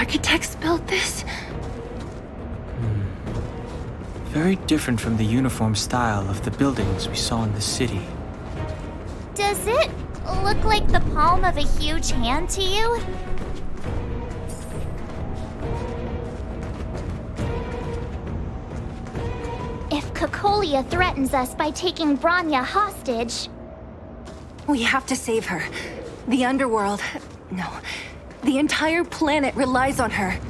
architects built this? Very different from the uniform style of the buildings we saw in the city. Does it look like the palm of a huge hand to you? If Cocolia threatens us by taking Bronya hostage... We have to save her. The underworld... No. The entire planet relies on her.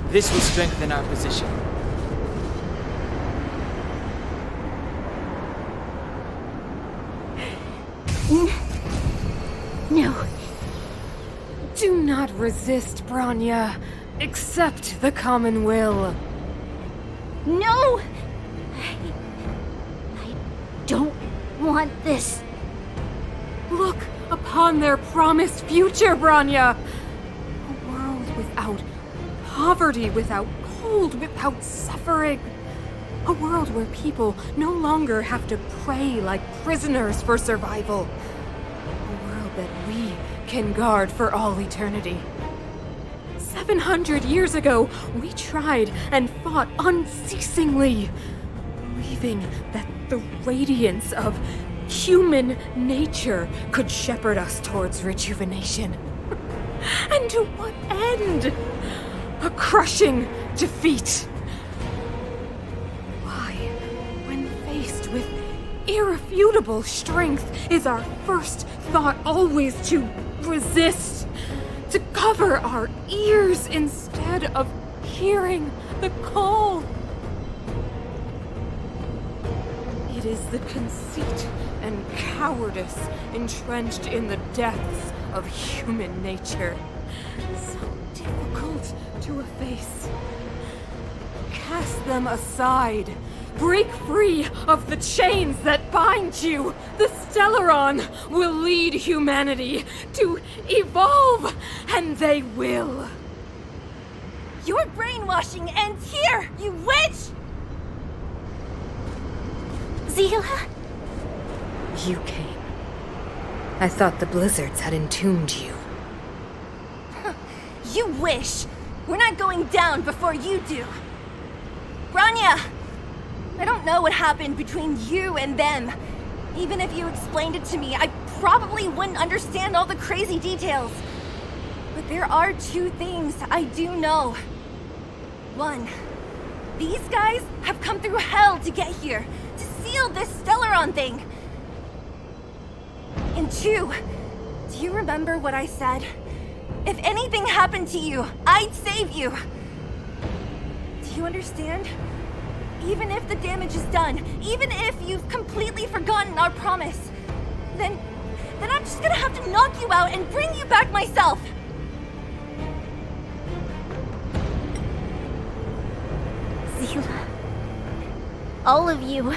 This will strengthen our position. No. Do not resist, Bronya. Accept the common will. No! I don't want this. Look upon their promised future, Bronya! A world without poverty, without cold, without suffering. A world where people no longer have to pray like prisoners for survival. A world that we can guard for all eternity. 700 years ago, we tried and fought unceasingly, believing that the radiance of human nature could shepherd us towards rejuvenation. And to what end? A crushing defeat. Why, when faced with irrefutable strength, is our first thought always to resist? To cover our ears instead of hearing the call? It is the conceit and cowardice entrenched in the depths of human nature. So difficult to efface. Cast them aside. Break free of the chains that bind you. The Stellaron will lead humanity to evolve, and they will. Your brainwashing ends here, you witch! Zila? You came. I thought the blizzards had entombed you. You wish! We're not going down before you do. Bronya! I don't know what happened between you and them. Even if you explained it to me, I probably wouldn't understand all the crazy details. But there are two things I do know. One, these guys have come through hell to get here, to seal this Stellaron thing. And two, do you remember what I said? If anything happened to you, I'd save you. Do you understand? Even if the damage is done, even if you've completely forgotten our promise, then I'm just gonna have to knock you out and bring you back myself. Zila. All of you.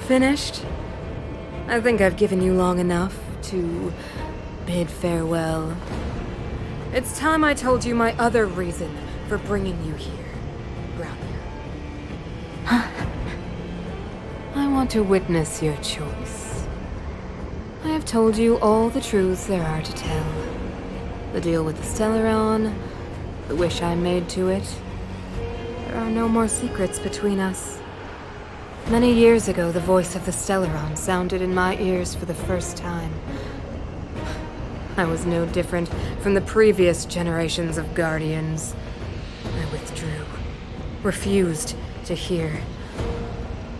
Finished? I think I've given you long enough to bid farewell. It's time I told you my other reason for bringing you here, Bronya. I want to witness your choice. I have told you all the truths there are to tell. The deal with the Stellaron, the wish I made to it. There are no more secrets between us. Many years ago, the voice of the Stellaron sounded in my ears for the first time. I was no different from the previous generations of Guardians. I withdrew, refused to hear.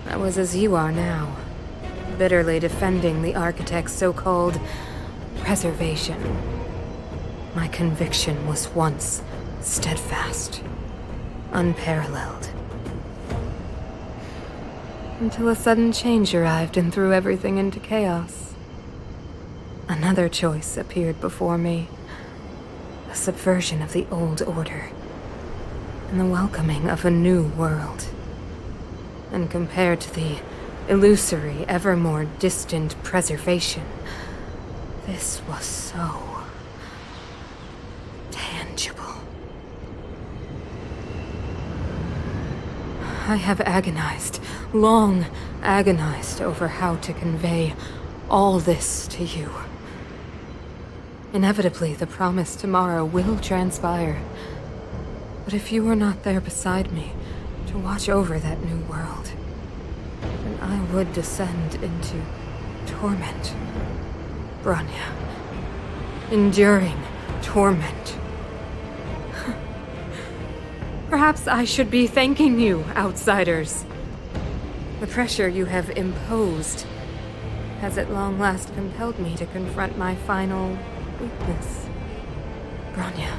I was as you are now, bitterly defending the Architect's so-called preservation. My conviction was once steadfast, unparalleled. Until a sudden change arrived and threw everything into chaos. Another choice appeared before me. A subversion of the old order. And the welcoming of a new world. And compared to the illusory, ever more distant preservation, this was so tangible. I have agonized, long agonized over how to convey all this to you. Inevitably, the promised tomorrow will transpire. But if you were not there beside me to watch over that new world, then I would descend into torment. Bronya. Enduring torment. Perhaps I should be thanking you, outsiders. The pressure you have imposed has at long last compelled me to confront my final weakness. Bronya,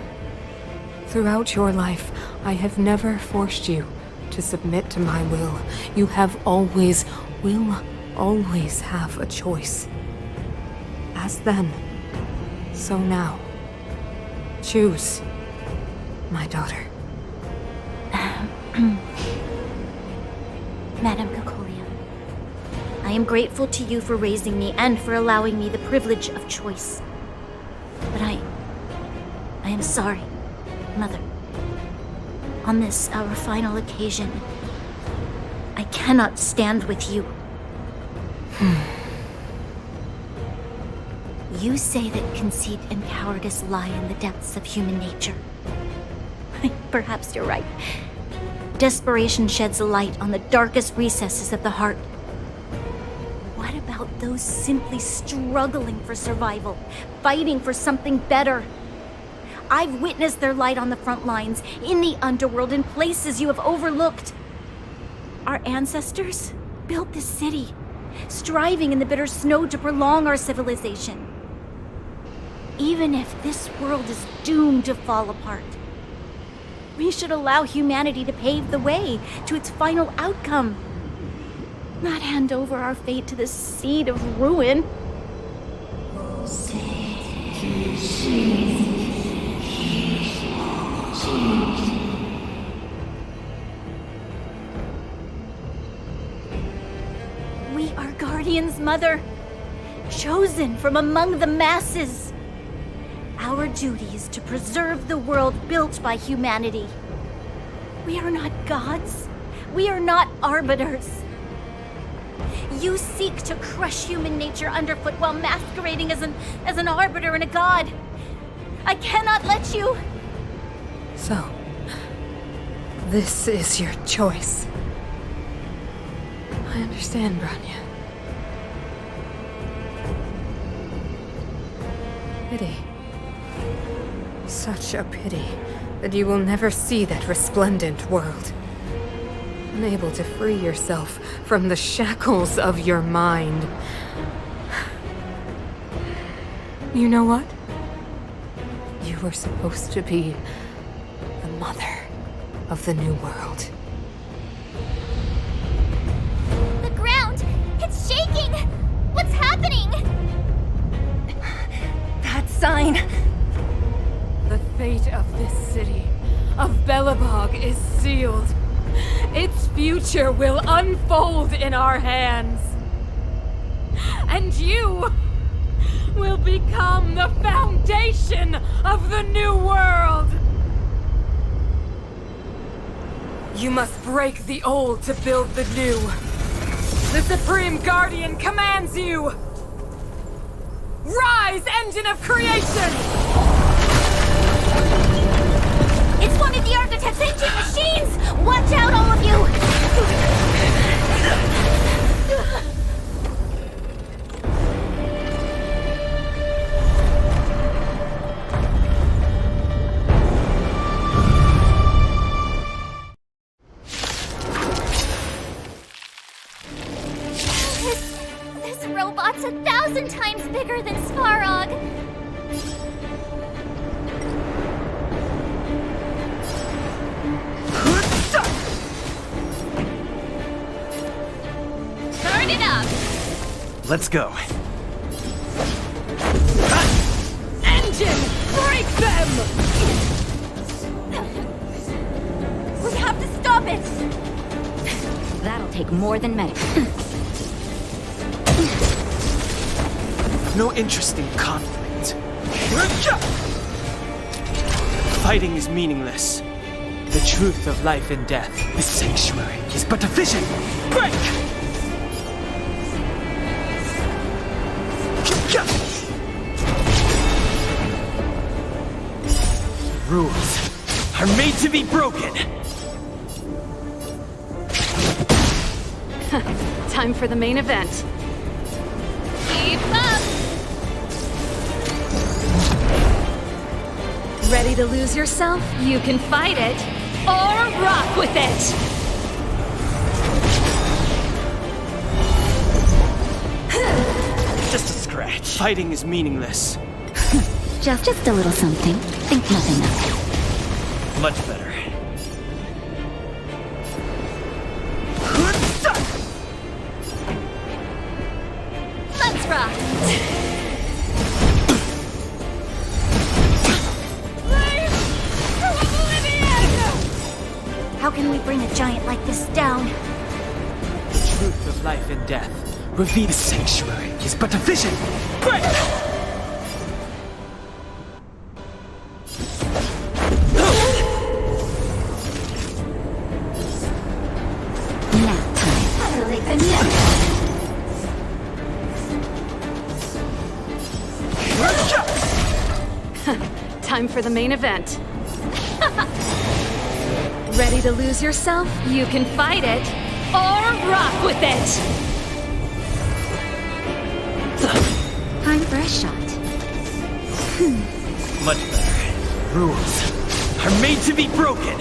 throughout your life, I have never forced you to submit to my will. You have always, will always have a choice. As then, so now. Choose, my daughter. Madam Cocolia, I am grateful to you for raising me and for allowing me the privilege of choice. But I am sorry, Mother. On this, our final occasion, I cannot stand with you. You say that conceit and cowardice lie in the depths of human nature. Perhaps you're right. Desperation sheds a light on the darkest recesses of the heart. What about those simply struggling for survival, fighting for something better? I've witnessed their light on the front lines, in the underworld, in places you have overlooked. Our ancestors built this city, striving in the bitter snow to prolong our civilization. Even if this world is doomed to fall apart, we should allow humanity to pave the way to its final outcome. Not hand over our fate to the seed of ruin. We are guardians, Mother, chosen from among the masses. Our duty is to preserve the world built by humanity. We are not gods. We are not arbiters. You seek to crush human nature underfoot while masquerading as an arbiter and a god. I cannot let you. So, this is your choice. I understand, Bronya. Pity. Such a pity that you will never see that resplendent world. Unable to free yourself from the shackles of your mind. You know what? You were supposed to be the mother of the new world. The ground! It's shaking! What's happening? That sign. The fate of this city, of Belobog, is sealed. Its future will unfold in our hands. And you will become the foundation of the new world. You must break the old to build the new. The Supreme Guardian commands you. Rise, engine of creation! It's one of the Architect's ancient machines! Watch out, all of you! This robot's 1,000 times bigger than Svarog! Turn it up! Let's go. Engine! Break them! We have to stop it! That'll take more than May. No interest in conflict. Fighting is meaningless. The truth of life and death. The sanctuary is but a vision. Break! Rules are made to be broken. Time for the main event. Keep up! Ready to lose yourself? You can fight it, or rock with it! Just a scratch. Fighting is meaningless. Just a little something. Think nothing of it. Much better. Let's rock! How can we bring a giant like this down? The truth of life and death. Reveal the sanctuary is but a vision. Break! Nap time. Time for the main event. Ready to lose yourself? You can fight it, or rock with it! Time for a shot. Much better. Rules are made to be broken.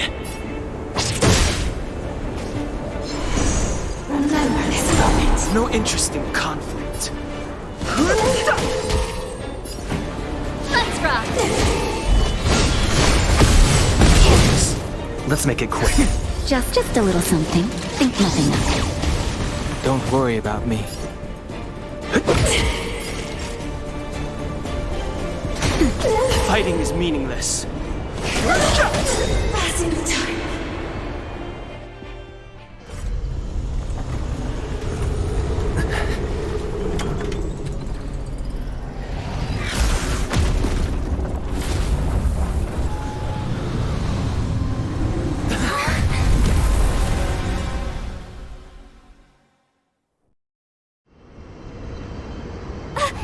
Remember this moment. No interest in conflict. Let's rock! Let's make it quick. Just a little something. Think nothing of it. Don't worry about me. Fighting is meaningless. Passing the time.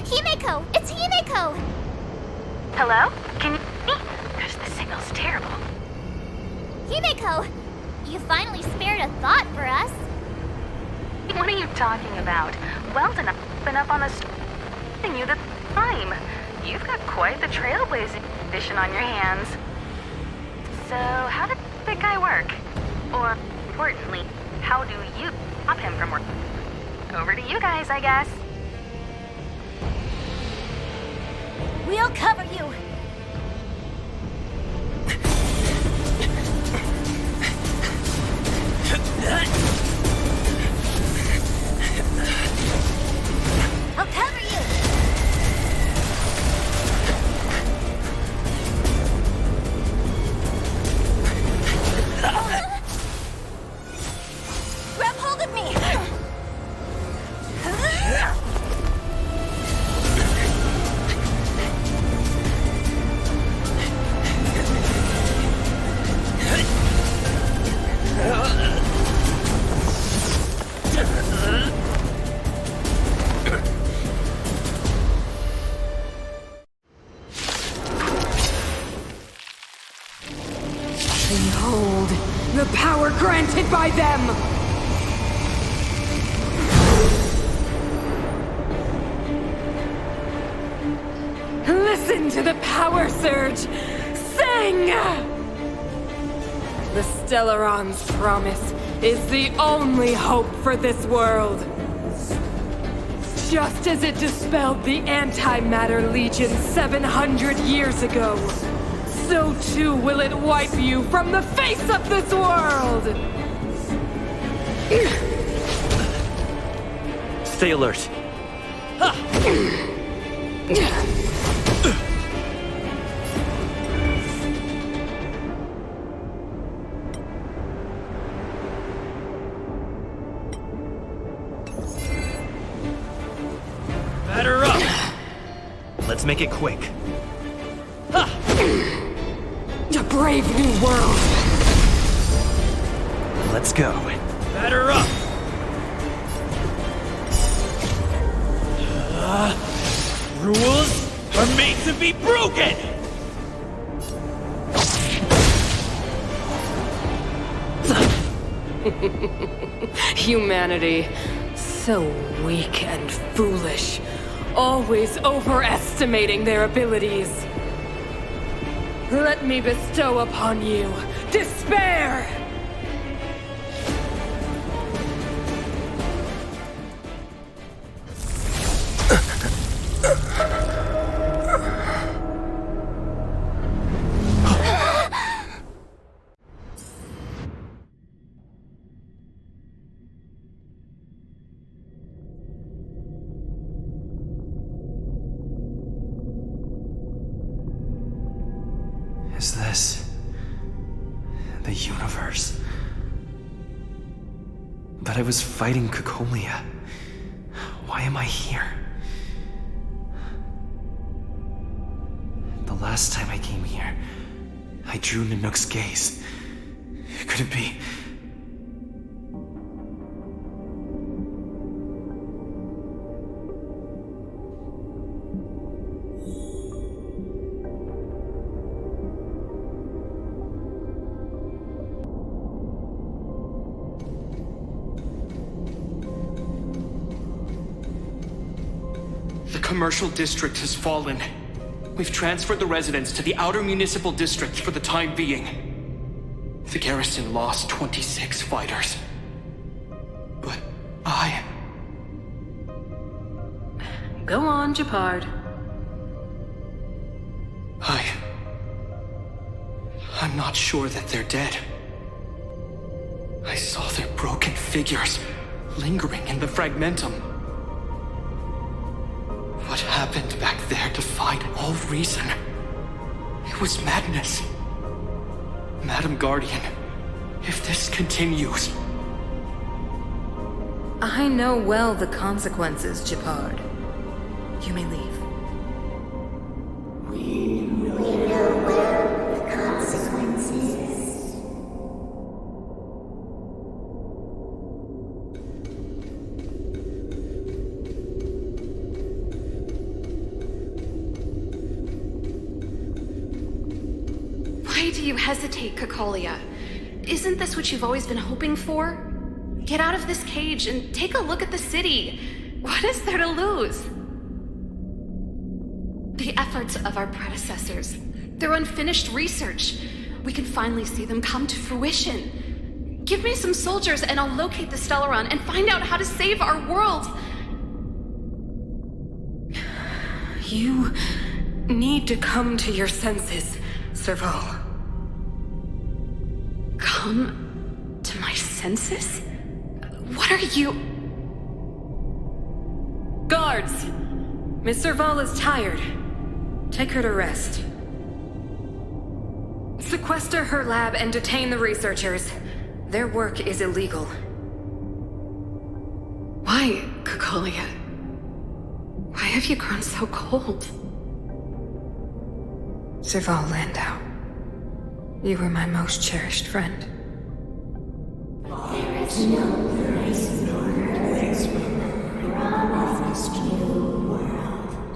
Himeko! It's Himeko! Hello? Can you hear me? Gosh, the signal's terrible. Himeko! You finally spared a thought for us. What are you talking about? Weldon, I've been up on the and you the time. You've got quite the trailblazing edition on your hands. So, how did that guy work? Or, importantly, how do you stop him from working? Over to you guys, I guess. We'll cover you! I'll cover you! Grab hold of me! Behold, the power granted by them! Listen to the power surge! Sing! The Stellaron's promise is the only hope for this world. Just as it dispelled the Antimatter Legion 700 years ago, so too will it wipe you from the face of this world! Stay alert. Batter up! Let's make it quick. A brave new world! Let's go. Batter up! Rules are made to be broken! Humanity. So weak and foolish. Always overestimating their abilities. Let me bestow upon you despair! Is this the universe? But I was fighting Cocolia. Why am I here? The last time I came here, I drew Nanook's gaze. Could it be? The commercial district has fallen. We've transferred the residents to the outer municipal districts for the time being. The garrison lost 26 fighters. But Go on, Japard. I'm not sure that they're dead. I saw their broken figures lingering in the fragmentum. What happened back there defied all reason. It was madness. Madam Guardian, if this continues... I know well the consequences, Japard. You may leave. Why do you hesitate, Cocolia? Isn't this what you've always been hoping for? Get out of this cage and take a look at the city. What is there to lose? The efforts of our predecessors, their unfinished research. We can finally see them come to fruition. Give me some soldiers and I'll locate the Stellaron and find out how to save our world. You need to come to your senses, Serval. Come to my senses? What are you... Guards! Miss Serval is tired. Take her to rest. Sequester her lab and detain the researchers. Their work is illegal. Why, Cocolia? Why have you grown so cold? Serval Landau. You were my most cherished friend. There is no place nor place for the promised new world.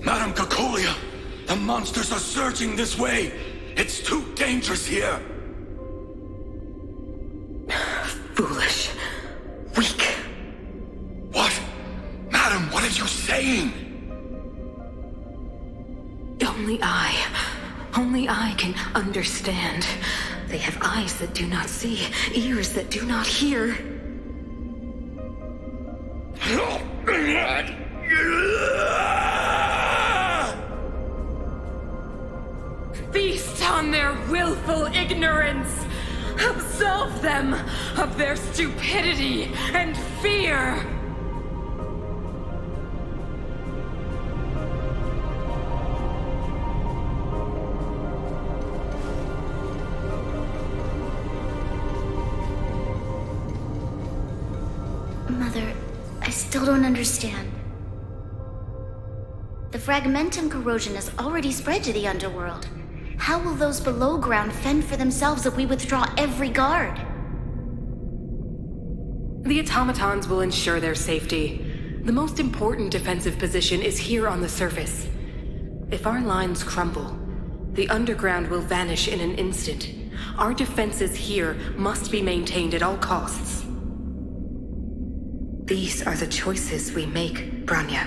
Madam Cocolia, the monsters are surging this way. It's too dangerous here. Foolish. Weak. What? Madam, what are you saying? Only I can understand. They have eyes that do not see, ears that do not hear. Feast on their willful ignorance! Absolve them of their stupidity and fear! Mother, I still don't understand. The fragmentum corrosion has already spread to the underworld. How will those below ground fend for themselves if we withdraw every guard? The automatons will ensure their safety. The most important defensive position is here on the surface. If our lines crumble, the underground will vanish in an instant. Our defenses here must be maintained at all costs. These are the choices we make, Branya.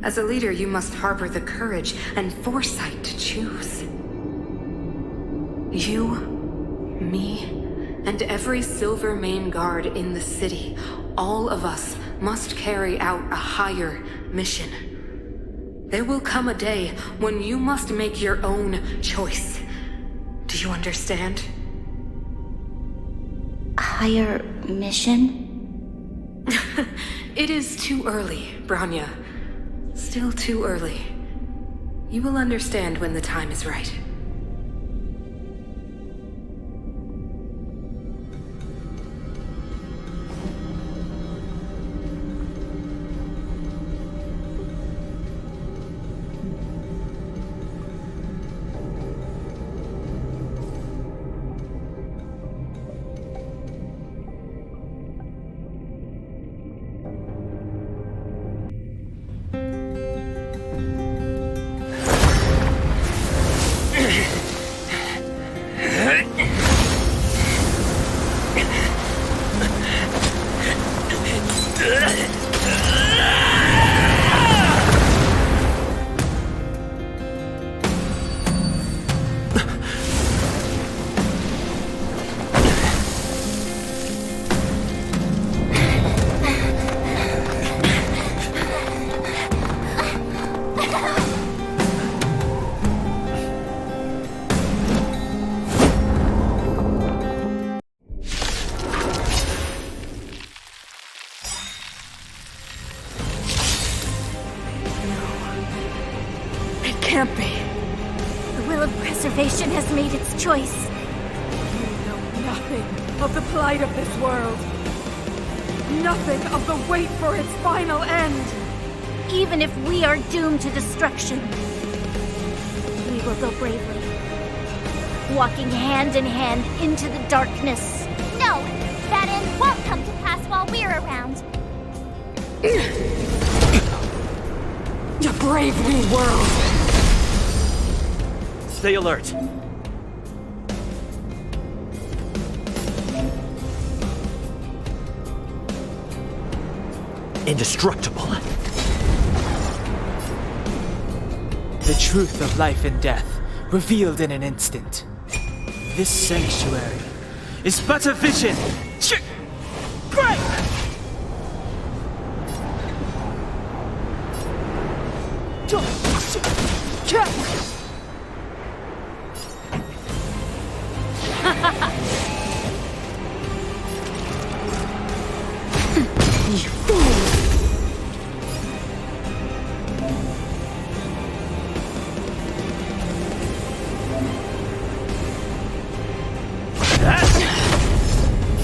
As a leader, you must harbor the courage and foresight to choose. You, me, and every Silver Main Guard in the city, all of us must carry out a higher mission. There will come a day when you must make your own choice. Do you understand? Higher mission? It is too early, Branya. Still too early. You will understand when the time is right. Can't be. The will of preservation has made its choice. You know nothing of the plight of this world. Nothing of the wait for its final end. Even if we are doomed to destruction, we will go bravely, walking hand in hand into the darkness. No, that end won't come to pass while we're around. A brave new world. Stay alert. Indestructible. The truth of life and death, revealed in an instant. This sanctuary is but a vision. Break! You fools!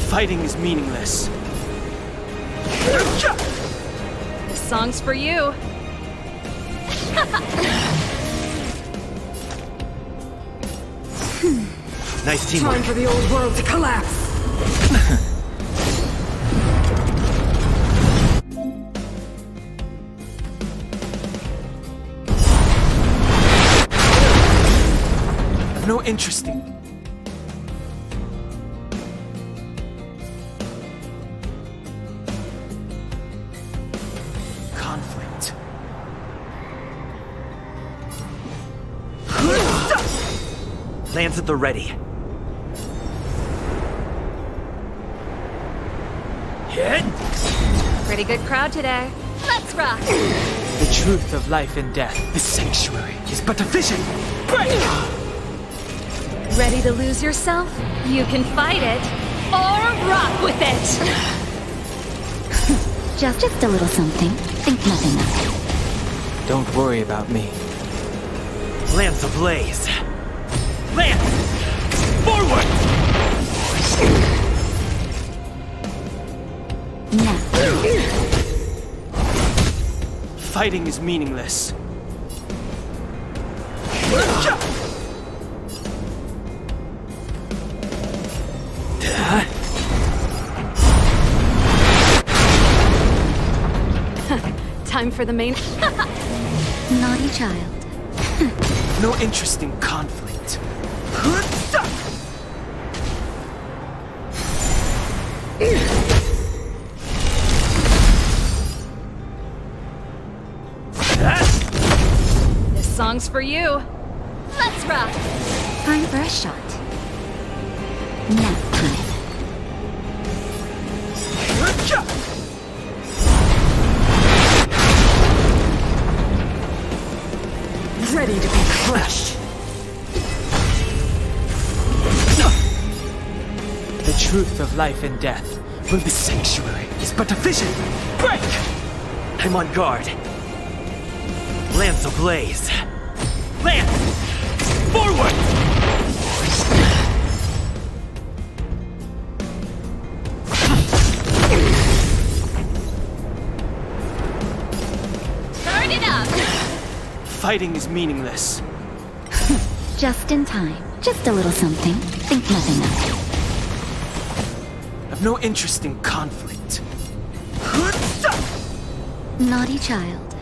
Fighting is meaningless. This song's for you. Nice teamwork. Time for the old world to collapse. I've no interest in... conflict. Lands at the ready. Hit! Pretty good crowd today. Let's rock. The truth of life and death. The sanctuary is but a vision. Break! Ready to lose yourself? You can fight it, or rock with it! Just a little something. Think nothing of it. Don't worry about me. Lance ablaze. Lance! Forward! Now. Fighting is meaningless. Time for the main. Naughty child. No interest in conflict. This song's for you. Let's rock. Time for a shot. Nap time. Ready to be crushed. The truth of life and death. Will the sanctuary is but a vision. Break! I'm on guard. Lance ablaze. Lance! Forward! Turn it up. Fighting is meaningless. Just in time. Just a little something. Think nothing of it. I've no interest in conflict. Naughty child.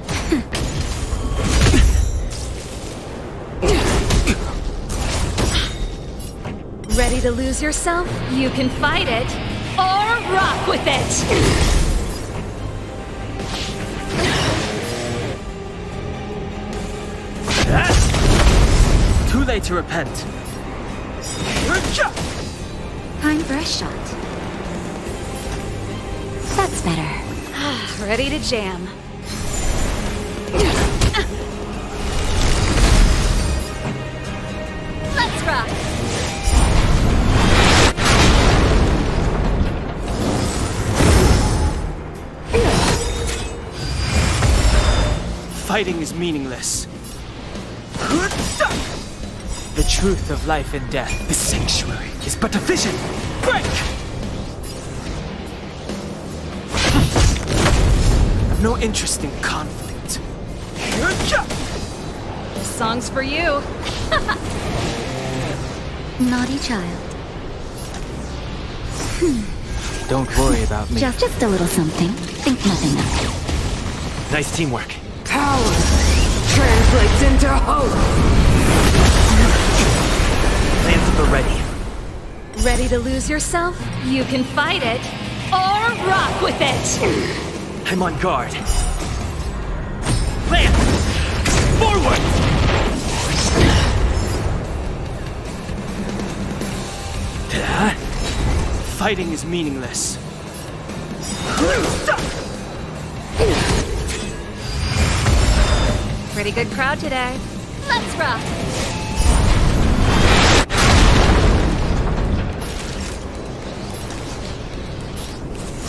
Ready to lose yourself? You can fight it or rock with it. Too late to repent. Time for a shot. That's better. Ready to jam. Let's rock. Fighting is meaningless. The truth of life and death, the sanctuary, is but a vision. Break! I've no interest in conflict. This song's for you. Naughty child. Don't worry about me. Just a little something. Think nothing of it. Nice teamwork. Power translates into hope. Lance at the ready. Ready to lose yourself? You can fight it or rock with it. I'm on guard. Lance! Forward! Fighting is meaningless. Pretty good crowd today. Let's rock.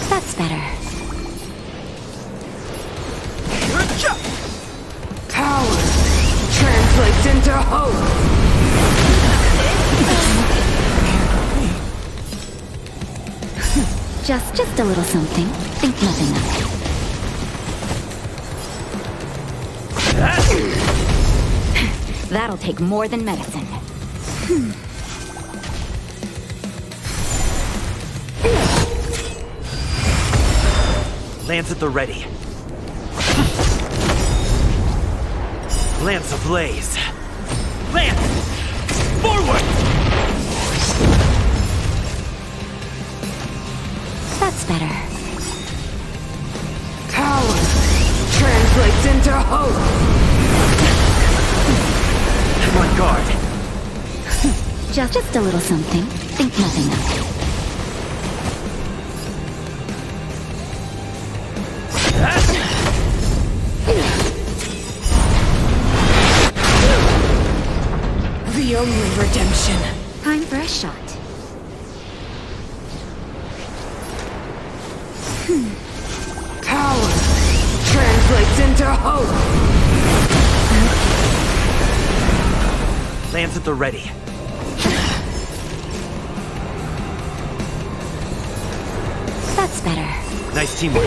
That's better. Power translates into hope. Just a little something. Think nothing of it. That'll take more than medicine. Lance at the ready. Lance ablaze. Lance! Forward! That's better. Power translates into hope. I'm on guard. Just a little something. Think nothing of it. The only redemption. Time for a shot. Power translates into hope. Lance at the ready. That's better. Nice teamwork.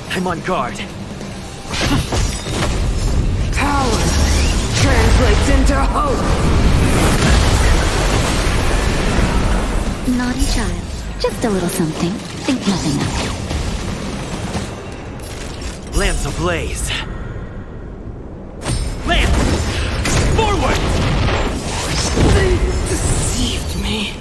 I'm on guard. Power translates into hope. Naughty child. Just a little something. Think nothing of it. Lance ablaze. Lance! Forward! They deceived me.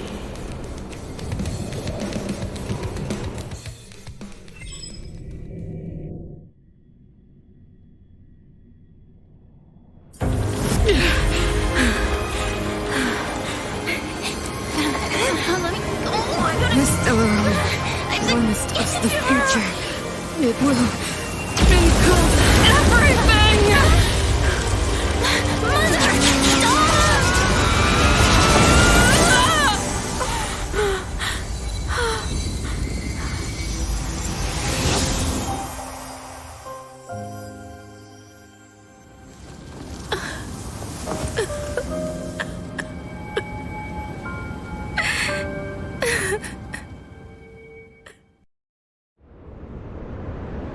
The Stellaron promised us the future. It will engulf everything! Mother,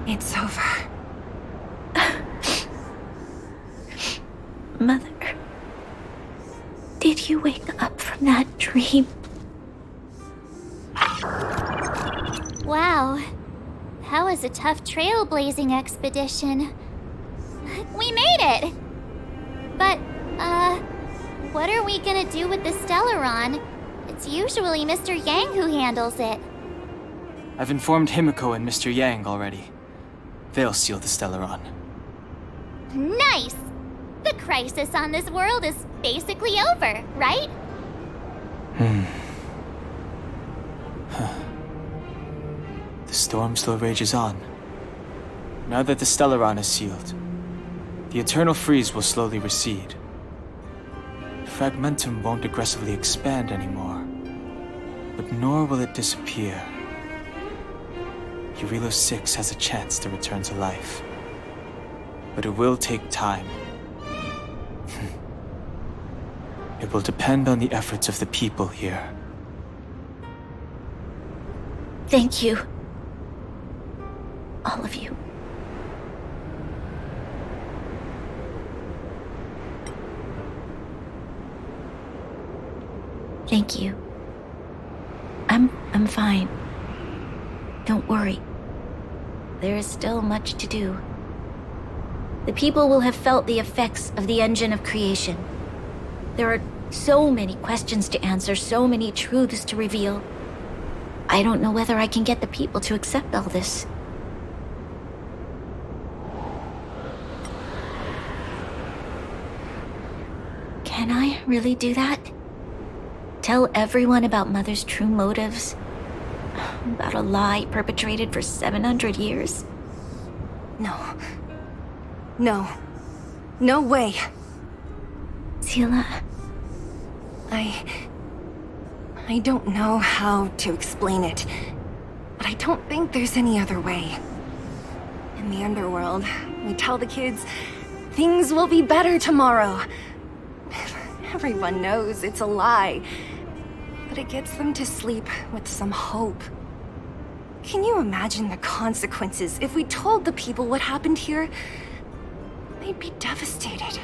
It's over. Mother, did you wake up from that dream? wow. That was a tough trailblazing expedition. We made it! But, what are we gonna do with the Stellaron? It's usually Mr. Yang who handles it. I've informed Himiko and Mr. Yang already. They'll seal the Stellaron. Nice! The crisis on this world is basically over, right? The storm still rages on. Now that the Stellaron is sealed, the eternal freeze will slowly recede. Fragmentum won't aggressively expand anymore, but nor will it disappear. Eurilo 6 has a chance to return to life, but it will take time. It will depend on the efforts of the people here. Thank you. All of you. Thank you. I'm fine. Don't worry. There is still much to do. The people will have felt the effects of the engine of creation. There are so many questions to answer, so many truths to reveal. I don't know whether I can get the people to accept all this. Can I really do that? Tell everyone about Mother's true motives? About a lie perpetrated for 700 years? No. No. No way. Sila. I don't know how to explain it, but I don't think there's any other way. In the underworld, we tell the kids, things will be better tomorrow. Everyone knows it's a lie, but it gets them to sleep with some hope. Can you imagine the consequences if we told the people what happened here? They'd be devastated.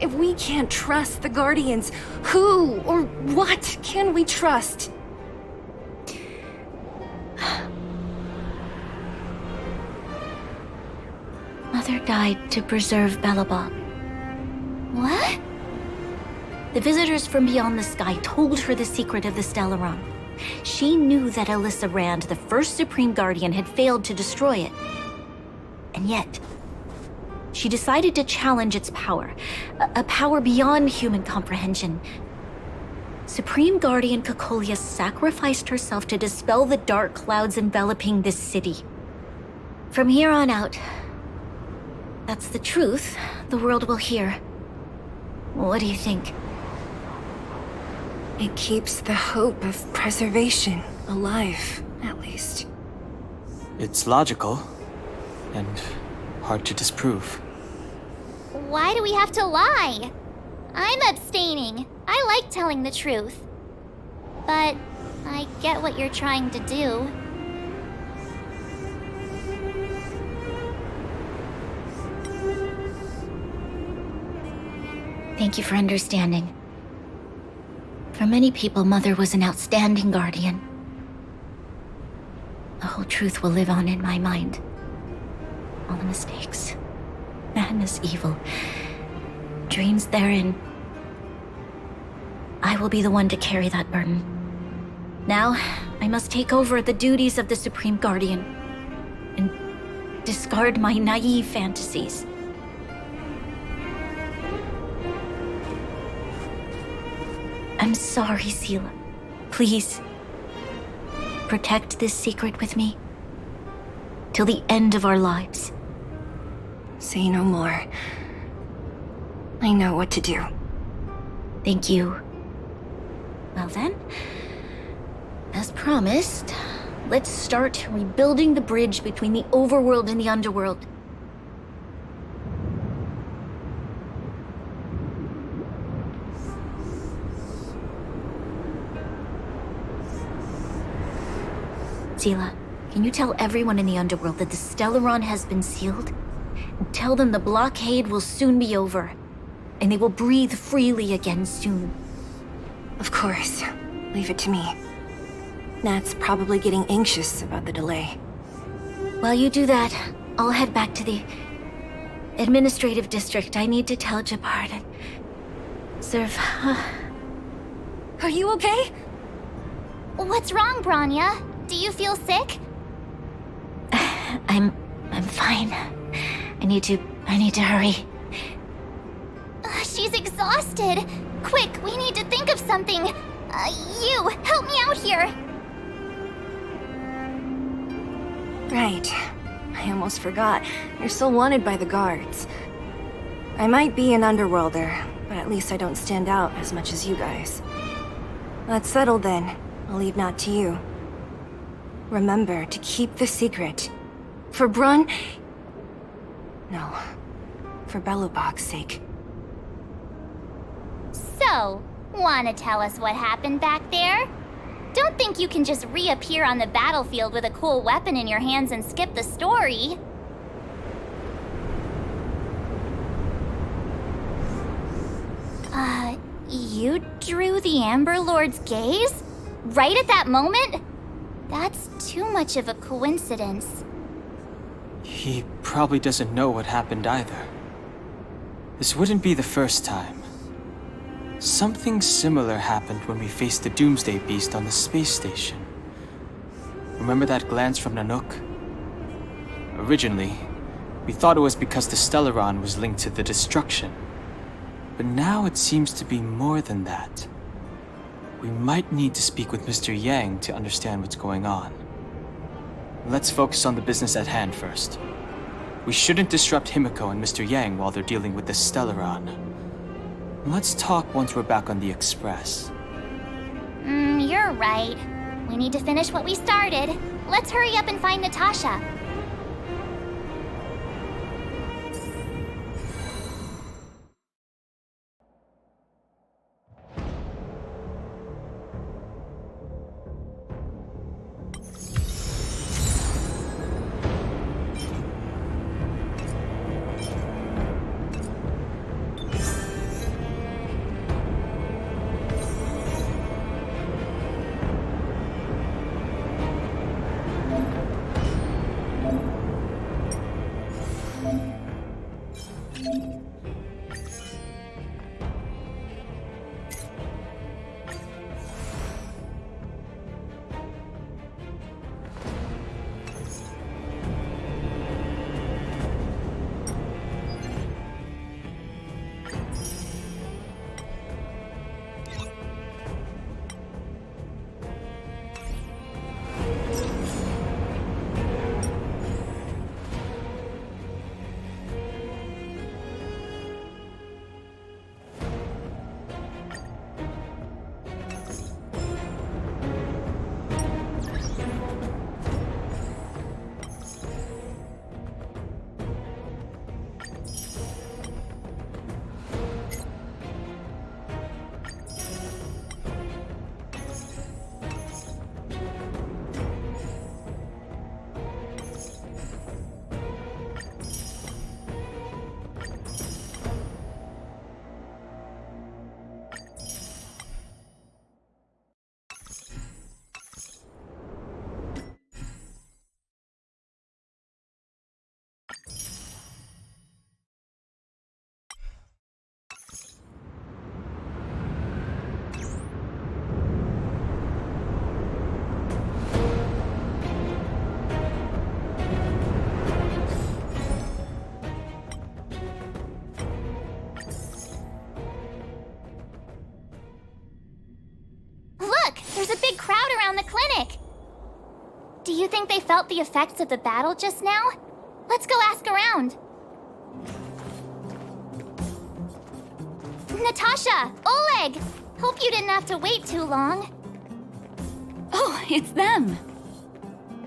If we can't trust the Guardians, who or what can we trust? Mother died to preserve Belobog. What? The visitors from beyond the sky told her the secret of the Stellaron. She knew that Alyssa Rand, the first Supreme Guardian, had failed to destroy it. And yet, she decided to challenge its power, a power beyond human comprehension. Supreme Guardian Cocolia sacrificed herself to dispel the dark clouds enveloping this city. From here on out, that's the truth the world will hear. What do you think? It keeps the hope of preservation alive, at least. It's logical, and hard to disprove. Why do we have to lie? I'm abstaining. I like telling the truth. But I get what you're trying to do. Thank you for understanding. For many people, Mother was an outstanding guardian. The whole truth will live on in my mind. All the mistakes, madness, evil, drains therein. I will be the one to carry that burden. Now, I must take over the duties of the Supreme Guardian and discard my naive fantasies. I'm sorry, Seela. Please, protect this secret with me till the end of our lives. Say no more. I know what to do. Thank you. Well then, as promised, let's start rebuilding the bridge between the overworld and the underworld. Seela, can you tell everyone in the underworld that the Stellaron has been sealed? And tell them the blockade will soon be over, and they will breathe freely again soon. Of course. Leave it to me. Nat's probably getting anxious about the delay. While you do that, I'll head back to the administrative district. I need to tell Jabbar and serve. Are you okay? What's wrong, Branya? Do you feel sick? I'm fine. I need to hurry. She's exhausted. Quick, we need to think of something. You, help me out here. Right. I almost forgot. You're still wanted by the guards. I might be an underworlder, but at least I don't stand out as much as you guys. That's settled then. I'll leave Nat to you. Remember to keep the secret. For Brun... No. For Belobog's sake. So, wanna tell us what happened back there? Don't think you can just reappear on the battlefield with a cool weapon in your hands and skip the story. You drew the Amber Lord's gaze? Right at that moment? That's too much of a coincidence. He probably doesn't know what happened either. This wouldn't be the first time. Something similar happened when we faced the Doomsday Beast on the space station. Remember that glance from Nanook? Originally, we thought it was because the Stellaron was linked to the destruction. But now it seems to be more than that. We might need to speak with Mr. Yang to understand what's going on. Let's focus on the business at hand first. We shouldn't disrupt Himiko and Mr. Yang while they're dealing with the Stellaron. Let's talk once we're back on the Express. You're right. We need to finish what we started. Let's hurry up and find Natasha. You think they felt the effects of the battle just now? Let's go ask around. Natasha! Oleg! Hope you didn't have to wait too long. Oh, it's them.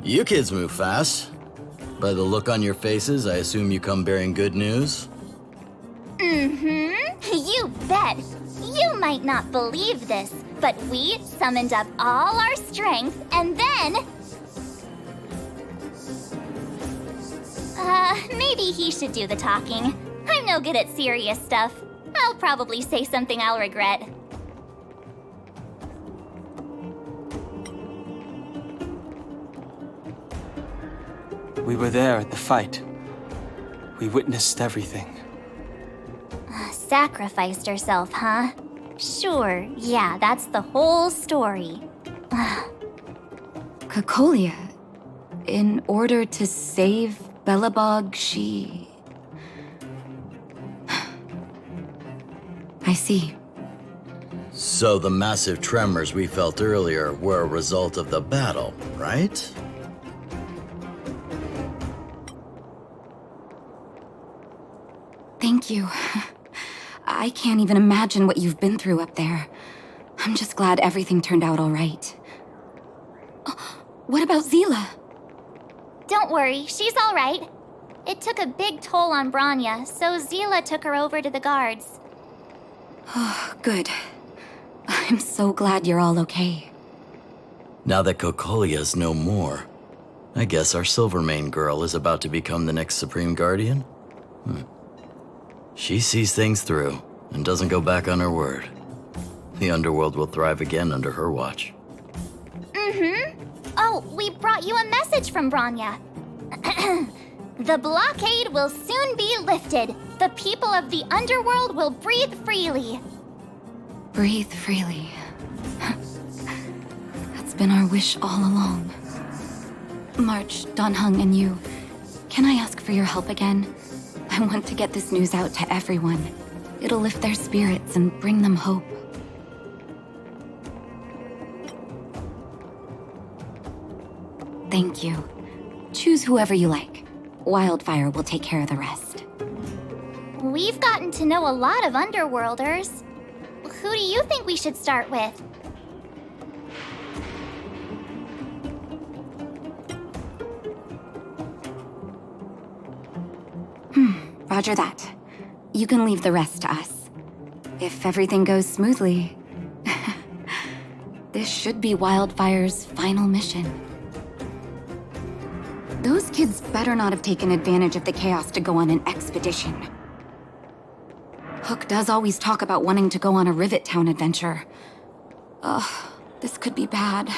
You kids move fast. By the look on your faces, I assume you come bearing good news? You bet. You might not believe this, but we summoned up all our strength and then... maybe he should do the talking. I'm no good at serious stuff. I'll probably say something I'll regret. We were there at the fight. We witnessed everything. Sacrificed herself, huh? Sure, yeah, that's the whole story. Cocolia, in order to save Belobog, she... I see. So the massive tremors we felt earlier were a result of the battle, right? Thank you. I can't even imagine what you've been through up there. I'm just glad everything turned out all right. What about Zila? Don't worry, she's all right. It took a big toll on Branya, so Zila took her over to the guards. Oh, good. I'm so glad you're all okay. Now that Cocolia's no more, I guess our Silvermane girl is about to become the next Supreme Guardian? She sees things through and doesn't go back on her word. The underworld will thrive again under her watch. Oh, we brought you a message from Branya. The blockade will soon be lifted. The people of the underworld will breathe freely. Breathe freely. That's been our wish all along. March, Donhung, and you, can I ask for your help again? I want to get this news out to everyone. It'll lift their spirits and bring them hope. Thank you. Choose whoever you like. Wildfire will take care of the rest. We've gotten to know a lot of underworlders. Who do you think we should start with? Roger that. You can leave the rest to us. If everything goes smoothly, this should be Wildfire's final mission. Those kids better not have taken advantage of the chaos to go on an expedition. Hook does always talk about wanting to go on a Rivet Town adventure. Ugh, this could be bad.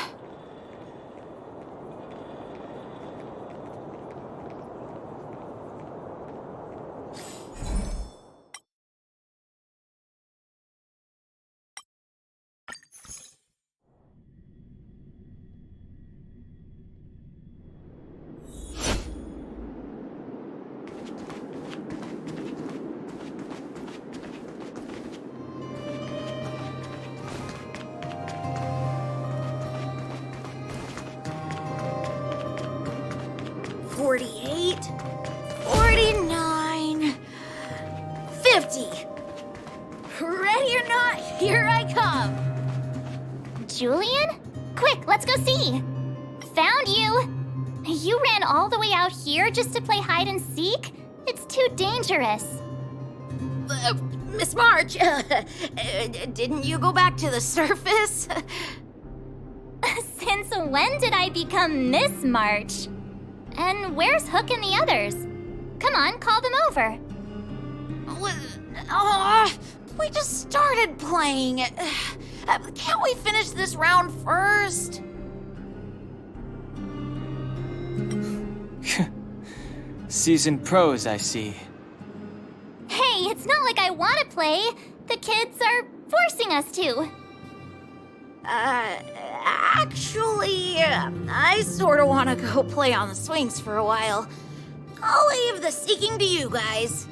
Ready or not, here I come! Julian? Quick, let's go see! Found you! You ran all the way out here just to play hide and seek? It's too dangerous. Miss March, didn't you go back to the surface? Since when did I become Miss March? And where's Hook and the others? Come on, call them over. We just started playing. Can't we finish this round first? Seasoned pros, I see. Hey, it's not like I want to play. The kids are forcing us to. Actually, I sort of want to go play on the swings for a while. I'll leave the seeking to you guys.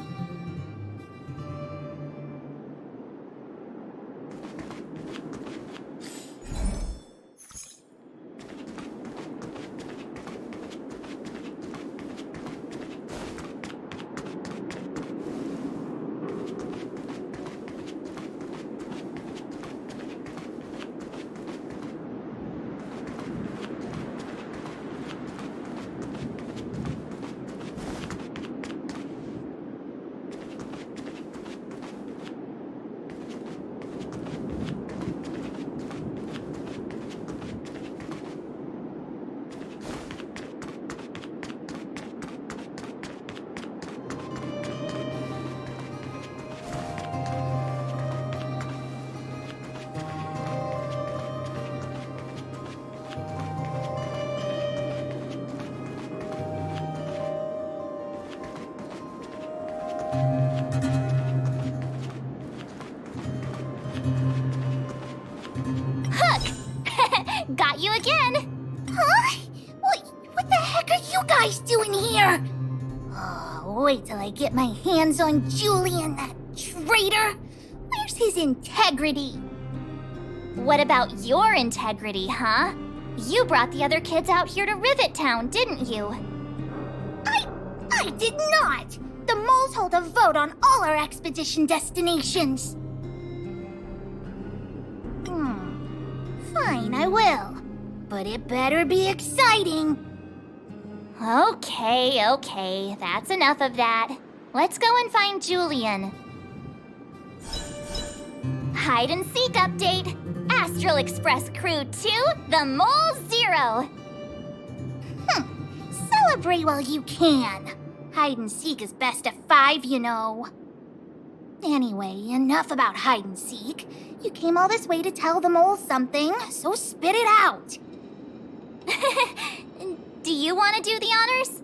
guys doing here? Oh, wait till I get my hands on Julian, that traitor. Where's his integrity? What about your integrity, huh? You brought the other kids out here to Rivet Town, didn't you? I did not! The moles hold a vote on all our expedition destinations. Fine, I will. But it better be exciting. Okay, that's enough of that. Let's go and find Julian. Hide and seek update. Astral Express Crew 2, the Mole 0. Celebrate while you can. Hide and seek is best of 5, you know. Anyway, enough about hide and seek. You came all this way to tell the moles something, so spit it out. Do you want to do the honors?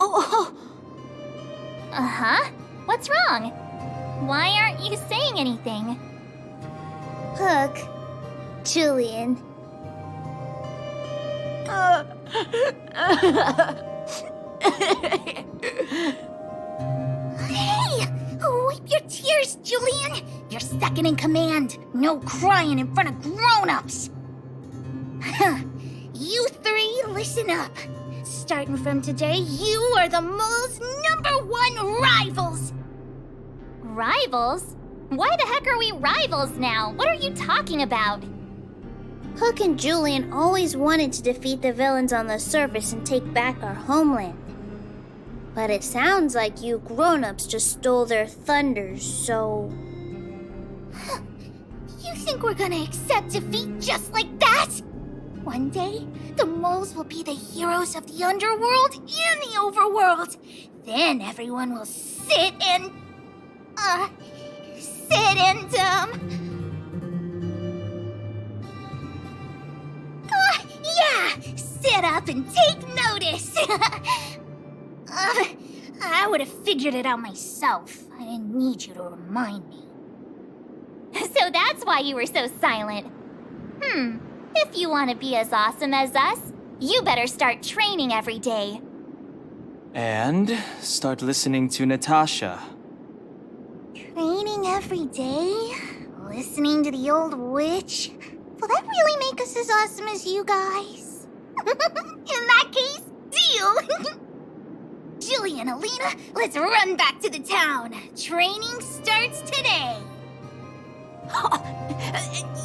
Oh. Uh-huh. What's wrong? Why aren't you saying anything? Hook. Julian. Hey! Wipe your tears, Julian! You're second in command. No crying in front of grown-ups. You three, listen up. Starting from today, you are the mole's #1 rivals! Rivals? Why the heck are we rivals now? What are you talking about? Hook and Julian always wanted to defeat the villains on the surface and take back our homeland. But it sounds like you grown-ups just stole their thunders, so... You think we're gonna accept defeat just like that? One day, the moles will be the heroes of the underworld and the overworld. Then everyone will sit and... sit up and take notice. I would have figured it out myself. I didn't need you to remind me. So that's why you were so silent. If you want to be as awesome as us, you better start training every day. And start listening to Natasha. Training every day? Listening to the old witch? Will that really make us as awesome as you guys? In that case, deal! Julian, Alina, let's run back to the town. Training starts today.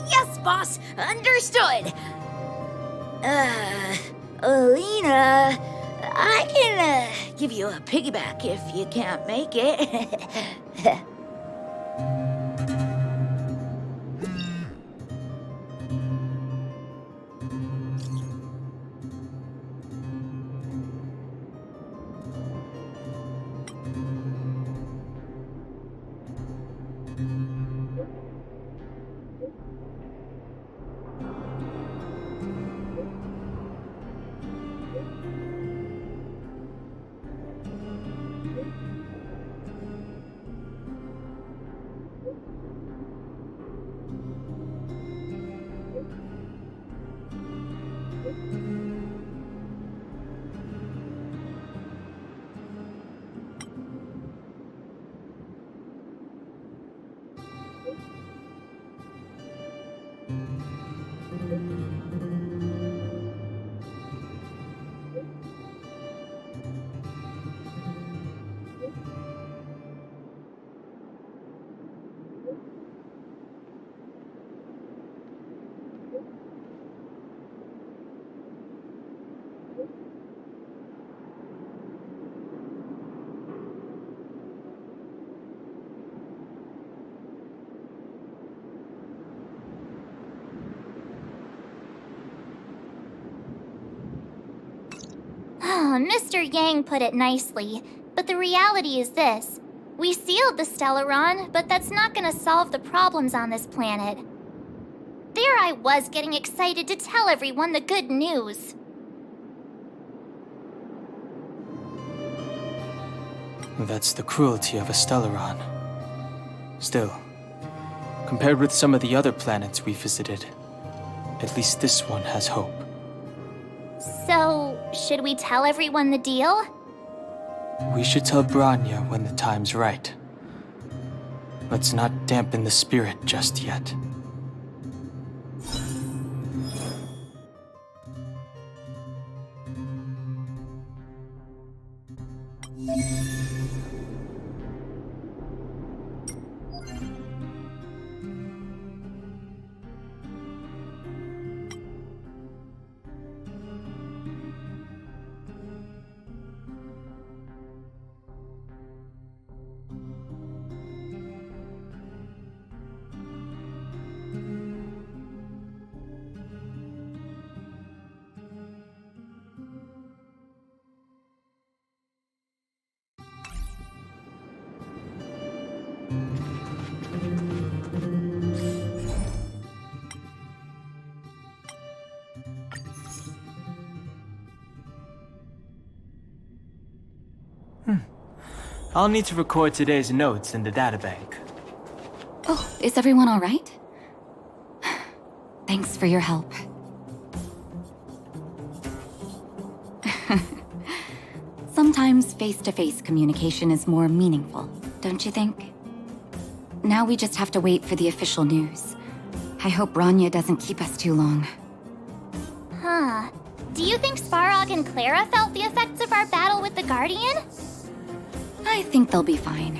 Yes, boss. Understood. Alina, I can give you a piggyback if you can't make it. Mr. Yang put it nicely, but the reality is this. We sealed the Stellaron, but that's not gonna solve the problems on this planet. There I was getting excited to tell everyone the good news. That's the cruelty of a Stellaron. Still, Compared with some of the other planets we visited, at least this one has hope. So, should we tell everyone the deal? We should tell Bronya when the time's right. Let's not dampen the spirit just yet. I'll need to record today's notes in the databank. Oh, is everyone all right? Thanks for your help. Sometimes face-to-face communication is more meaningful, don't you think? Now we just have to wait for the official news. I hope Bronya doesn't keep us too long. Huh. Do you think Svarog and Clara felt the effects of our battle with the Guardian? I think they'll be fine.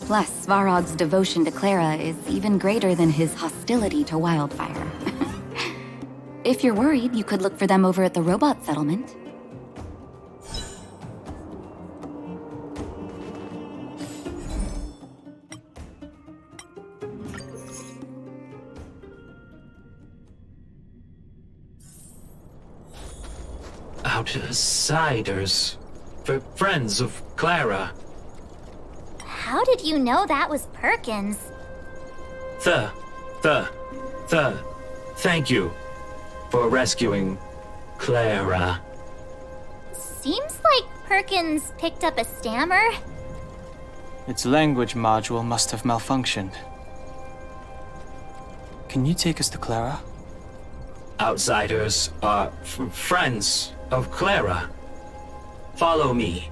Plus, Svarog's devotion to Clara is even greater than his hostility to Wildfire. If you're worried, you could look for them over at the robot settlement. Outsiders. Friends of Clara. How did you know that was Perkins? Thank you for rescuing Clara. Seems like Perkins picked up a stammer. Its language module must have malfunctioned. Can you take us to Clara? Outsiders are friends of Clara. Follow me.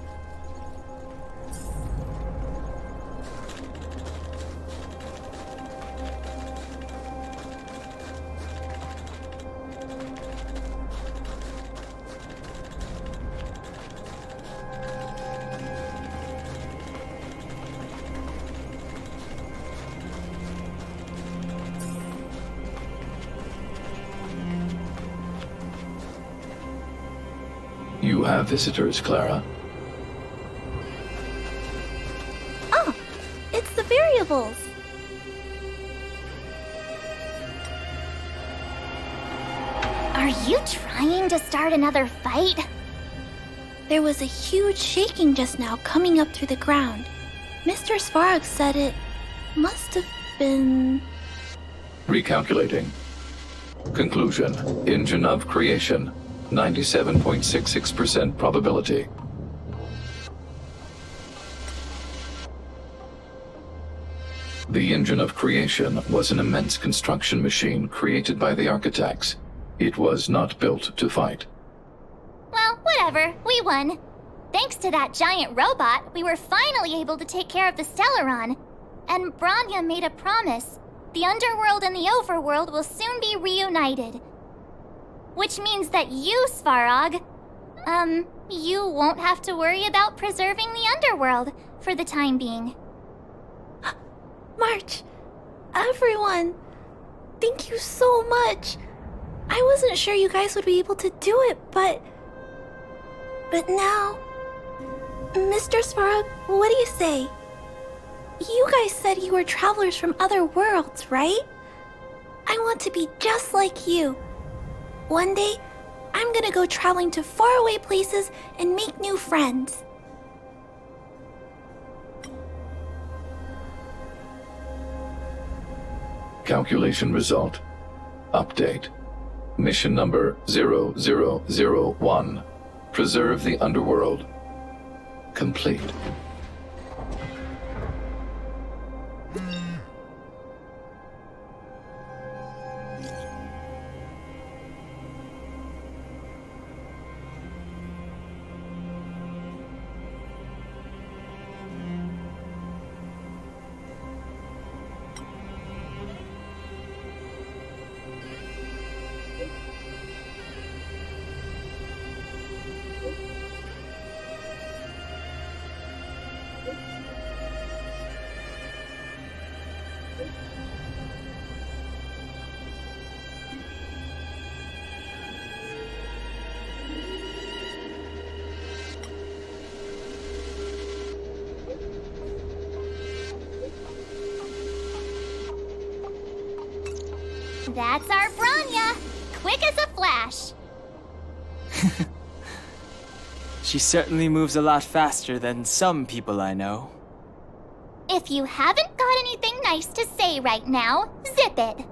You have visitors, Clara. Oh, it's the variables. Are you trying to start another fight? There was a huge shaking just now coming up through the ground. Mr. Svarog said it must have been... Recalculating. Conclusion. Engine of creation. 97.66% probability. The engine of creation was an immense construction machine created by the architects. It was not built to fight. Well, whatever. We won. Thanks to that giant robot, we were finally able to take care of the Stellaron. And Bronya made a promise. The underworld and the overworld will soon be reunited. Which means that you, Svarog, you won't have to worry about preserving the underworld for the time being. March, everyone, thank you so much. I wasn't sure you guys would be able to do it, but now... Mr. Svarog, what do you say? You guys said you were travelers from other worlds, right? I want to be just like you. One day, I'm gonna go traveling to faraway places and make new friends. Calculation result. Update. Mission number 0001. Preserve the underworld. Complete. That's our Branya. Quick as a flash. She certainly moves a lot faster than some people I know. If you haven't got anything nice to say right now, zip it.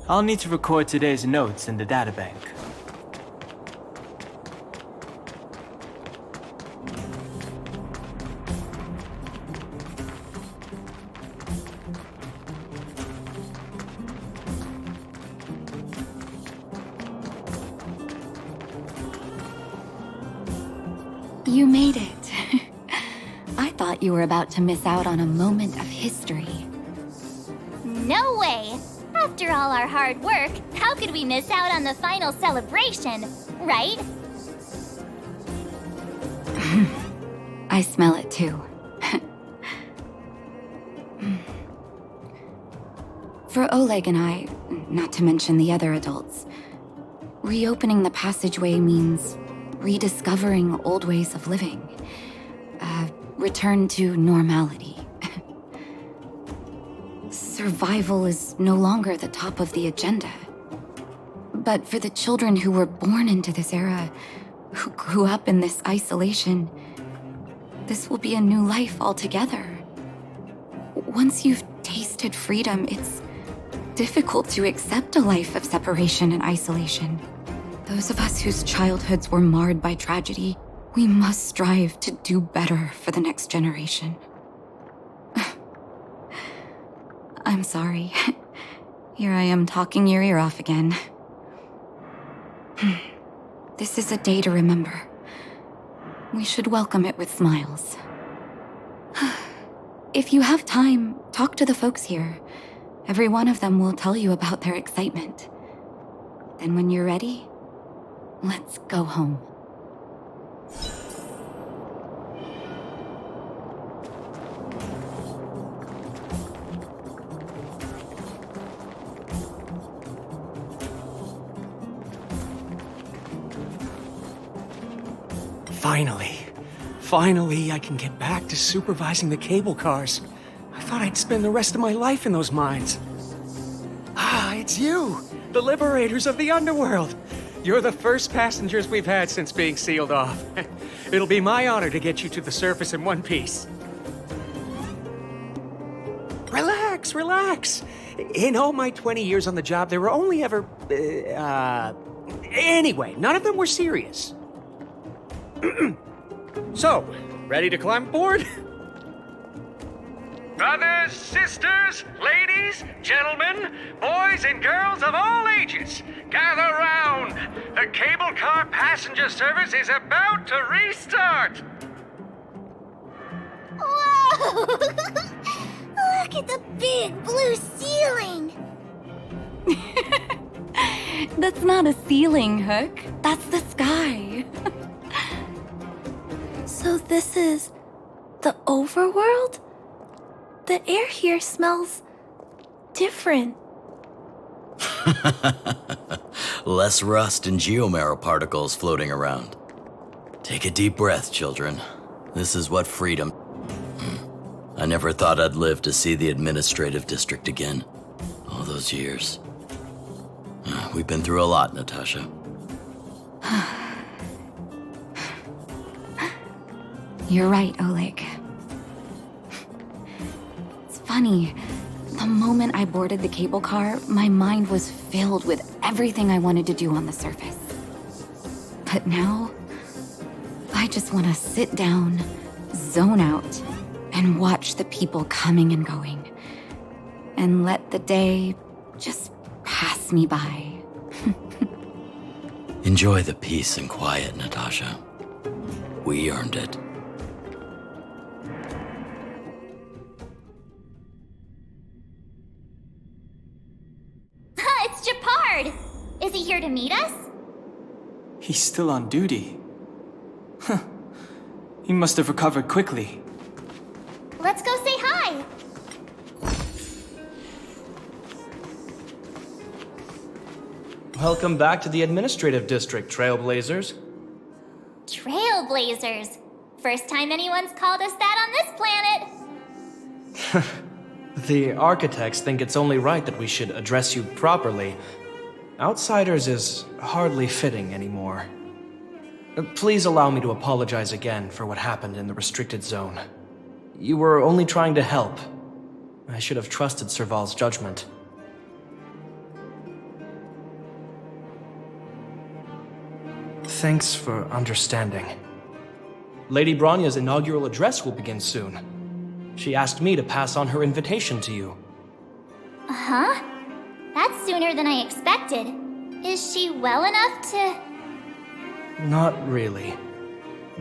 I'll need to record today's notes in the databank. You made it. I thought you were about to miss out on a moment of history. No way! After all our hard work, how could we miss out on the final celebration, right? I smell it too. For Oleg and I, not to mention the other adults, reopening the passageway means rediscovering old ways of living. Return to normality. Survival is no longer the top of the agenda. But for the children who were born into this era, who grew up in this isolation, this will be a new life altogether. Once you've tasted freedom, it's difficult to accept a life of separation and isolation. Those of us whose childhoods were marred by tragedy, we must strive to do better for the next generation. I'm sorry. Here I am talking your ear off again. This is a day to remember. We should welcome it with smiles. If you have time, talk to the folks here. Every one of them will tell you about their excitement. Then when you're ready, let's go home. Finally, I can get back to supervising the cable cars. I thought I'd spend the rest of my life in those mines. Ah, it's you, the liberators of the underworld. You're the first passengers we've had since being sealed off. It'll be my honor to get you to the surface in one piece. Relax. In all my 20 years on the job, there were only ever... Anyway, none of them were serious. So, ready to climb aboard? Brothers, sisters, ladies, gentlemen, boys and girls of all ages, gather round. The cable car passenger service is about to restart. Whoa! Look at the big blue ceiling! That's not a ceiling, Hook. That's the sky. So this is the overworld? The air here smells different. Less rust and geomarrow particles floating around. Take a deep breath, children. This is what freedom... I never thought I'd live to see the administrative district again. All those years. We've been through a lot, Natasha. You're right, Oleg. It's funny. The moment I boarded the cable car, my mind was filled with everything I wanted to do on the surface. But now, I just want to sit down, zone out, and watch the people coming and going. And let the day just pass me by. Enjoy the peace and quiet, Natasha. We earned it. It's Japard! Is he here to meet us? He's still on duty. Huh. He must have recovered quickly. Let's go say hi. Welcome back to the administrative district, Trailblazers. Trailblazers. First time anyone's called us that on this planet. The architects think it's only right that we should address you properly. Outsiders is hardly fitting anymore. Please allow me to apologize again for what happened in the restricted zone. You were only trying to help. I should have trusted Serval's judgment. Thanks for understanding. Lady Bronya's inaugural address will begin soon. She asked me to pass on her invitation to you. Huh? That's sooner than I expected. Is she well enough to... Not really.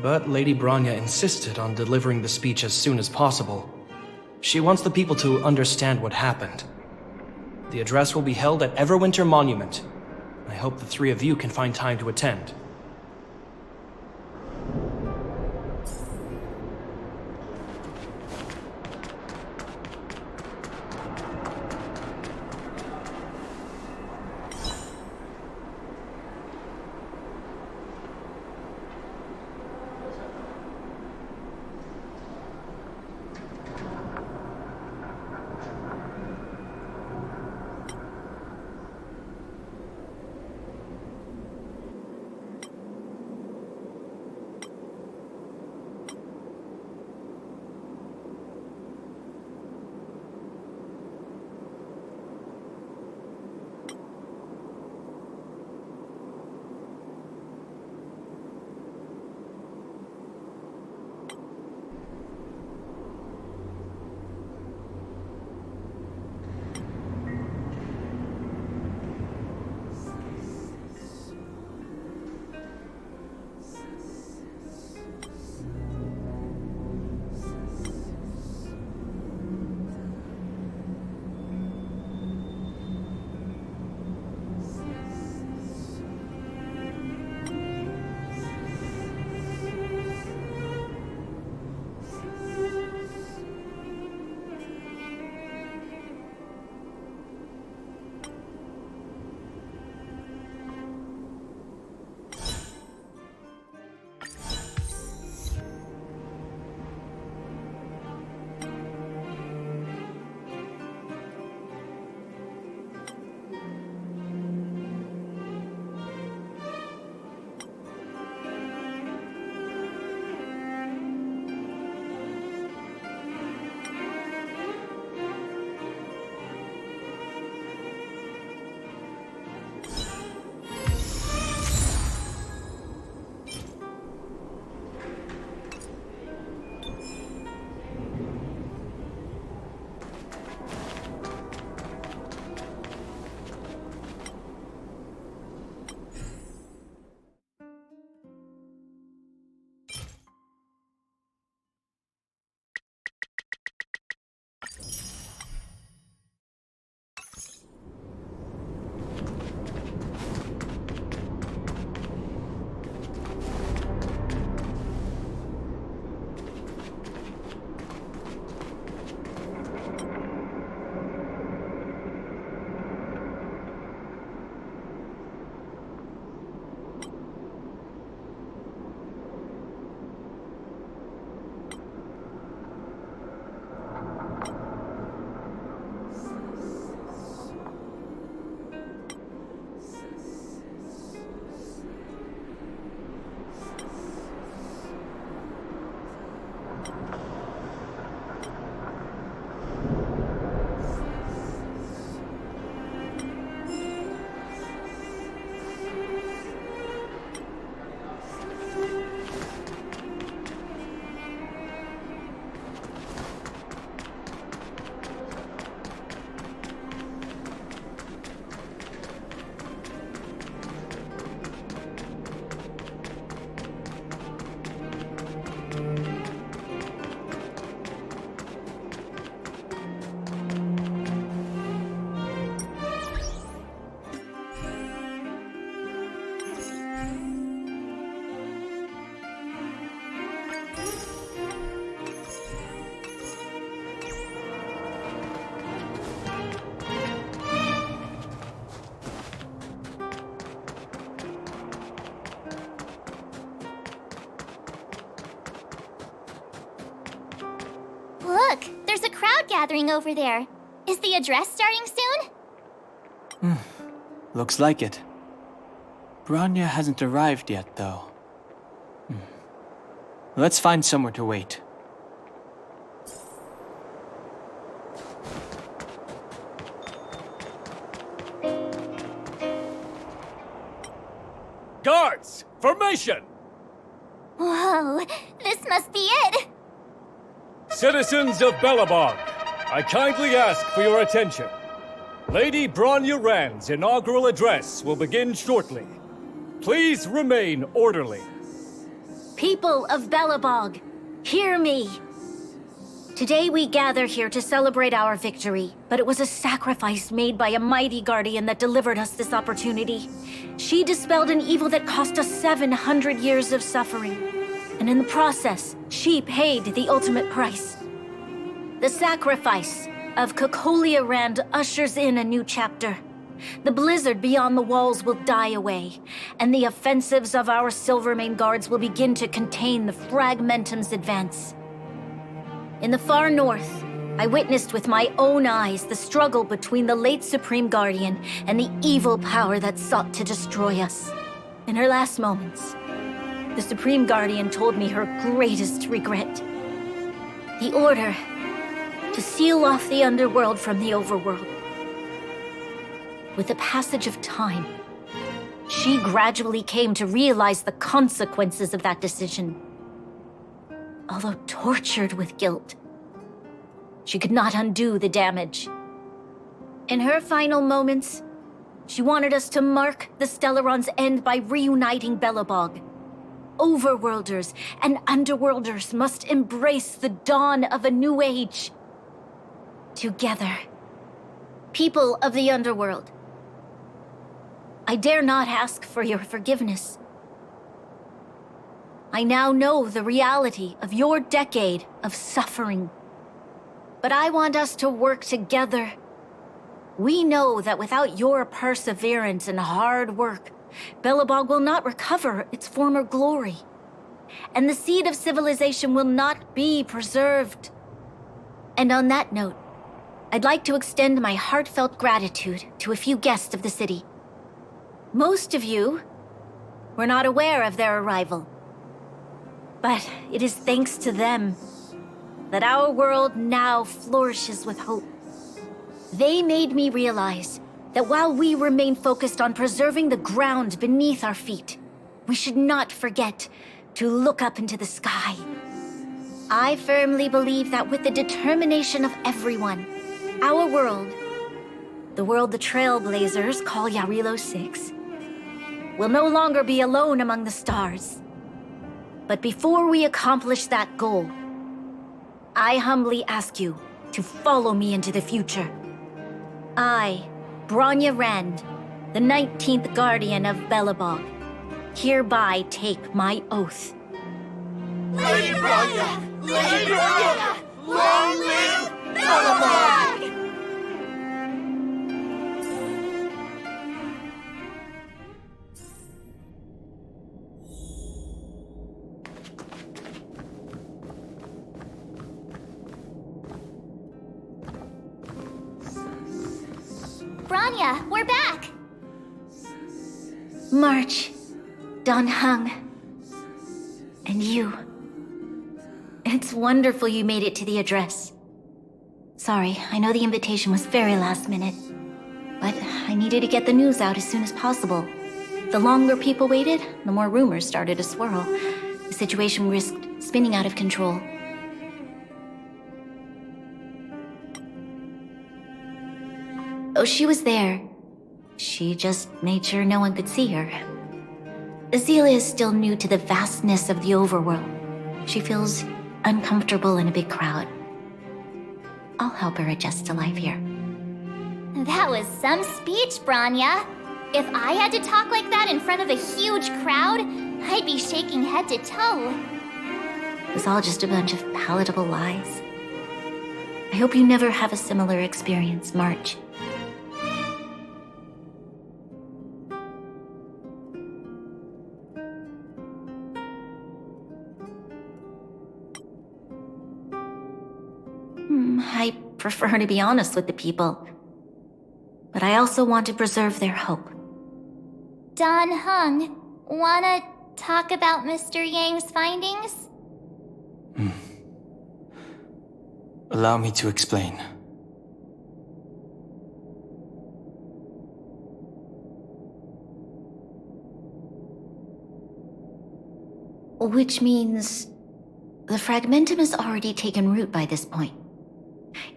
But Lady Bronya insisted on delivering the speech as soon as possible. She wants the people to understand what happened. The address will be held at Everwinter Monument. I hope the three of you can find time to attend. Look, there's a crowd gathering over there. Is the address starting soon? Looks like it. Bronya hasn't arrived yet, though. Let's find somewhere to wait. Guards! Formation! Whoa, this must be it! Citizens of Belobog, I kindly ask for your attention. Lady Bronya Rand's inaugural address will begin shortly. Please remain orderly. People of Belobog, hear me. Today we gather here to celebrate our victory, but it was a sacrifice made by a mighty guardian that delivered us this opportunity. She dispelled an evil that cost us 700 years of suffering. And in the process, she paid the ultimate price. The sacrifice of Cocolia Rand ushers in a new chapter. The blizzard beyond the walls will die away, and the offensives of our Silvermane guards will begin to contain the Fragmentum's advance. In the far north, I witnessed with my own eyes the struggle between the late Supreme Guardian and the evil power that sought to destroy us. In her last moments, the Supreme Guardian told me her greatest regret. The order to seal off the underworld from the overworld. With the passage of time, she gradually came to realize the consequences of that decision. Although tortured with guilt, she could not undo the damage. In her final moments, she wanted us to mark the Stellaron's end by reuniting Belobog. Overworlders and underworlders must embrace the dawn of a new age. Together, people of the underworld, I dare not ask for your forgiveness. I now know the reality of your decade of suffering. But I want us to work together. We know that without your perseverance and hard work, Belobog will not recover its former glory. And the seed of civilization will not be preserved. And on that note, I'd like to extend my heartfelt gratitude to a few guests of the city. Most of you were not aware of their arrival. But it is thanks to them that our world now flourishes with hope. They made me realize that while we remain focused on preserving the ground beneath our feet, we should not forget to look up into the sky. I firmly believe that with the determination of everyone, our world, the world the Trailblazers call Yarilo 6, will no longer be alone among the stars. But before we accomplish that goal, I humbly ask you to follow me into the future. I, Bronya Rand, the 19th Guardian of Belobog, hereby take my oath. Lady Bronya! Lady Bronya! Long live Belobog! Bronya, we're back! March, Don Hung, and you. It's wonderful you made it to the address. Sorry, I know the invitation was very last minute, but I needed to get the news out as soon as possible. The longer people waited, the more rumors started to swirl. The situation risked spinning out of control. Oh, she was there. She just made sure no one could see her. Azalea is still new to the vastness of the overworld. She feels uncomfortable in a big crowd. I'll help her adjust to life here. That was some speech, Bronya. If I had to talk like that in front of a huge crowd, I'd be shaking head to toe. It was all just a bunch of palatable lies. I hope you never have a similar experience, March. I prefer to be honest with the people. But I also want to preserve their hope. Don Hung, wanna talk about Mr. Yang's findings? Allow me to explain. Which means the fragmentum has already taken root by this point.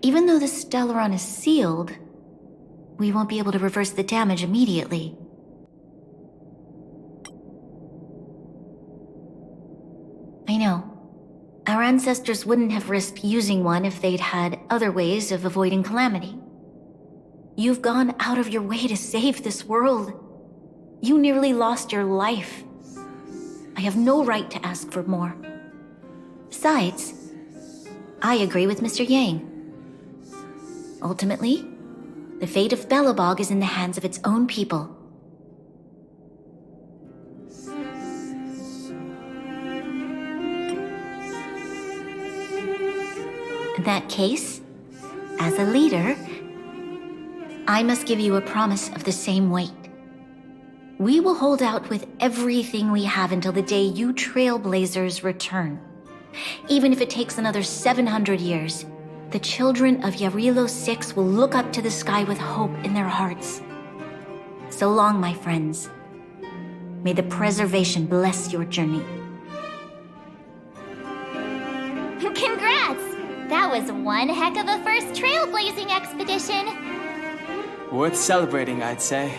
Even though the Stellaron is sealed, we won't be able to reverse the damage immediately. I know. Our ancestors wouldn't have risked using one if they'd had other ways of avoiding calamity. You've gone out of your way to save this world. You nearly lost your life. I have no right to ask for more. Besides, I agree with Mr. Yang. Ultimately, the fate of Belobog is in the hands of its own people. In that case, as a leader, I must give you a promise of the same weight. We will hold out with everything we have until the day you Trailblazers return. Even if it takes another 700 years, the children of Yarilo 6 will look up to the sky with hope in their hearts. So long, my friends. May the preservation bless your journey. Congrats! That was one heck of a first trailblazing expedition. Worth celebrating, I'd say.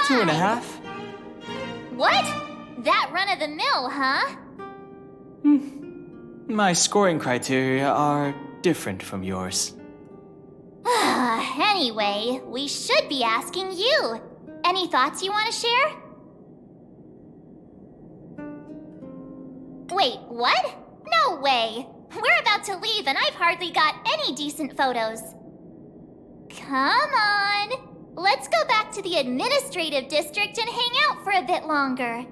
2.5? What? That run-of-the-mill, huh? My scoring criteria are different from yours. Anyway, we should be asking you. Any thoughts you want to share? Wait, what? No way! We're about to leave and I've hardly got any decent photos. Come on! Let's go back to the administrative district and hang out for a bit longer.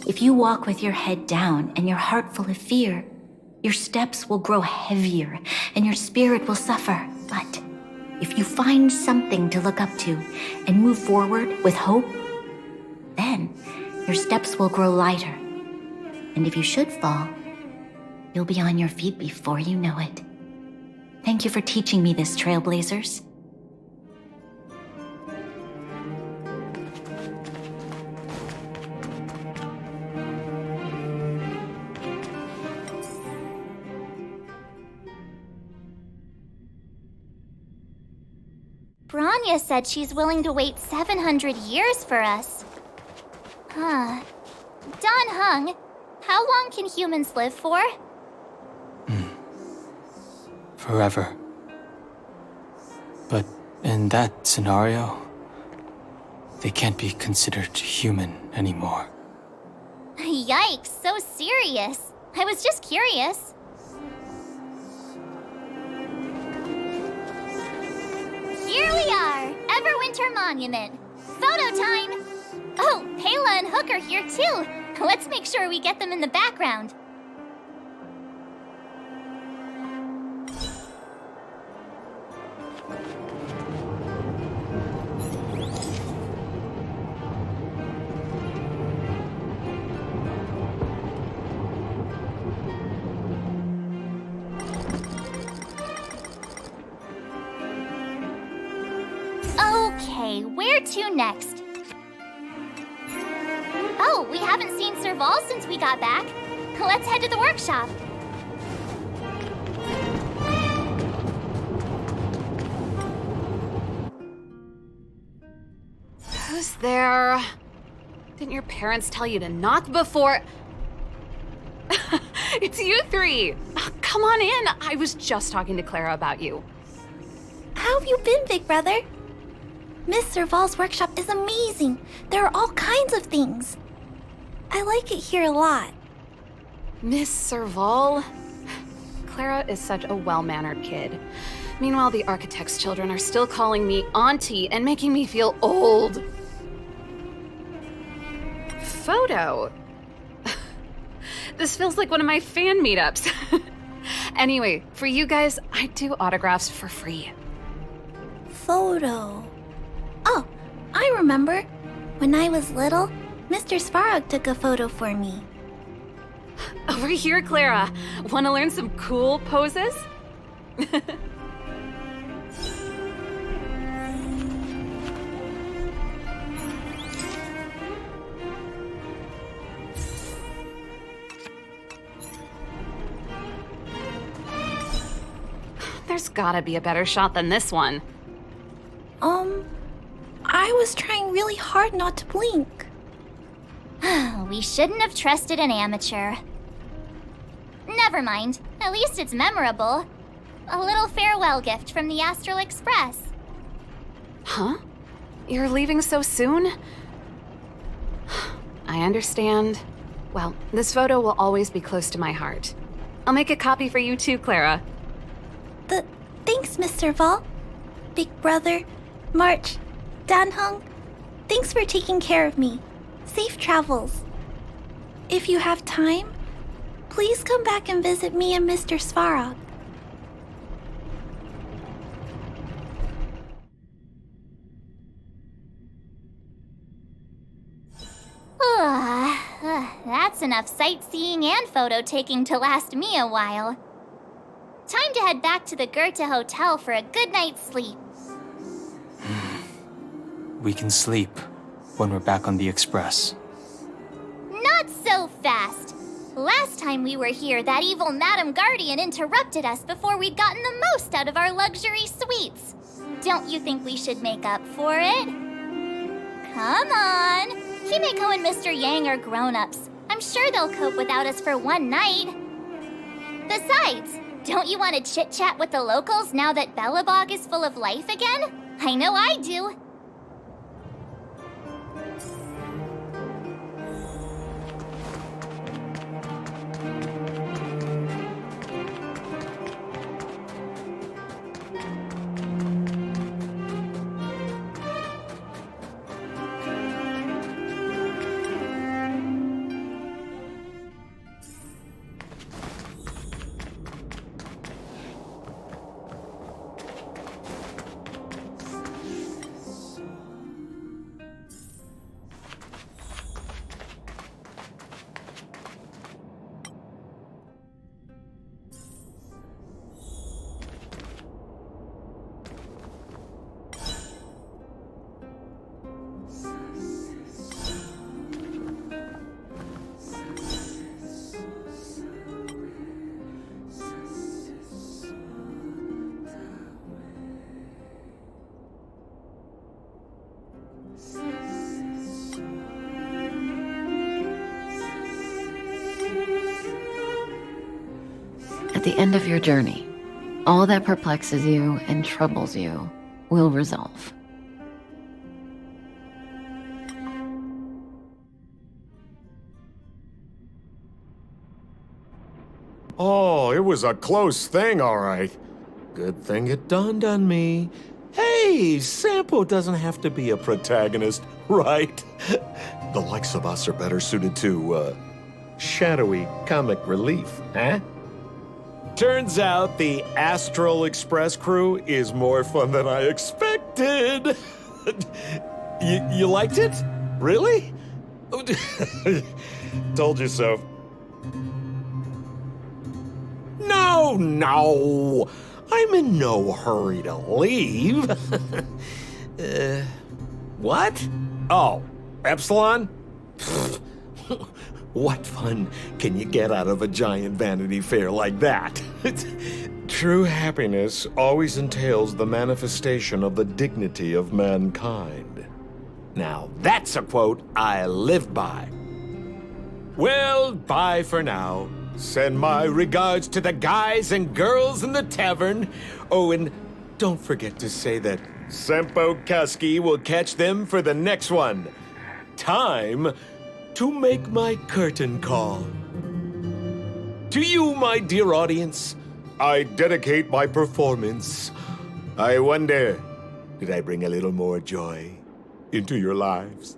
If you walk with your head down and your heart full of fear, your steps will grow heavier and your spirit will suffer. But if you find something to look up to and move forward with hope, then your steps will grow lighter. And if you should fall, you'll be on your feet before you know it. Thank you for teaching me this, Trailblazers. Branya said she's willing to wait 700 years for us. Huh. Don Hung, how long can humans live for? Forever. But in that scenario, they can't be considered human anymore. Yikes, so serious. I was just curious. Here we are, Everwinter Monument. Photo time! Oh, Pela and Hook are here too. Let's make sure we get them in the background. Okay, where to next? Oh, we haven't seen Serval since we got back. Let's head to the workshop. Who's there? Didn't your parents tell you to knock before... It's you three! Come on in! I was just talking to Clara about you. How have you been, big brother? Miss Serval's workshop is amazing. There are all kinds of things. I like it here a lot. Miss Serval? Clara is such a well-mannered kid. Meanwhile, the architect's children are still calling me auntie and making me feel old. Photo? This feels like one of my fan meetups. Anyway, for you guys, I do autographs for free. Photo. Oh, I remember. When I was little, Mr. Svarog took a photo for me. Over here, Clara. Want to learn some cool poses? There's gotta be a better shot than this one. I was trying really hard not to blink. We shouldn't have trusted an amateur. Never mind. At least it's memorable. A little farewell gift from the Astral Express. Huh? You're leaving so soon? I understand. Well, this photo will always be close to my heart. I'll make a copy for you too, Clara. Thanks, Miss Serval. Big brother, March, Danhung, thanks for taking care of me. Safe travels. If you have time, please come back and visit me and Mr. Svarog. That's enough sightseeing and photo taking to last me a while. Time to head back to the Goethe Hotel for a good night's sleep. We can sleep when we're back on the Express. Not so fast! Last time we were here, that evil Madam Guardian interrupted us before we'd gotten the most out of our luxury suites. Don't you think we should make up for it? Come on! Himeko and Mr. Yang are grown-ups. I'm sure they'll cope without us for one night. Besides, don't you want to chit-chat with the locals now that Belobog is full of life again? I know I do. At the end of your journey, all that perplexes you and troubles you will resolve. Oh, it was a close thing, all right. Good thing it dawned on me. Hey, Sampo doesn't have to be a protagonist, right? The likes of us are better suited to, shadowy comic relief, huh? Turns out the Astral Express crew is more fun than I expected. You liked it? Really? Told you so. No! I'm in no hurry to leave. What? Oh, Epsilon? What fun can you get out of a giant Vanity Fair like that? True happiness always entails the manifestation of the dignity of mankind. Now, that's a quote I live by. Well, bye for now. Send my regards to the guys and girls in the tavern. Oh, and don't forget to say that Sempo Kaski will catch them for the next one. Time to make my curtain call. To you, my dear audience, I dedicate my performance. I wonder, did I bring a little more joy into your lives?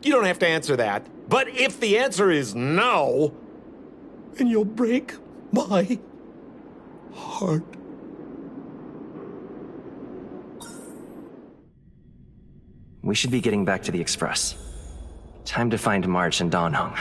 You don't have to answer that. But if the answer is no, then you'll break my heart. We should be getting back to the Express. Time to find March and Don Hung.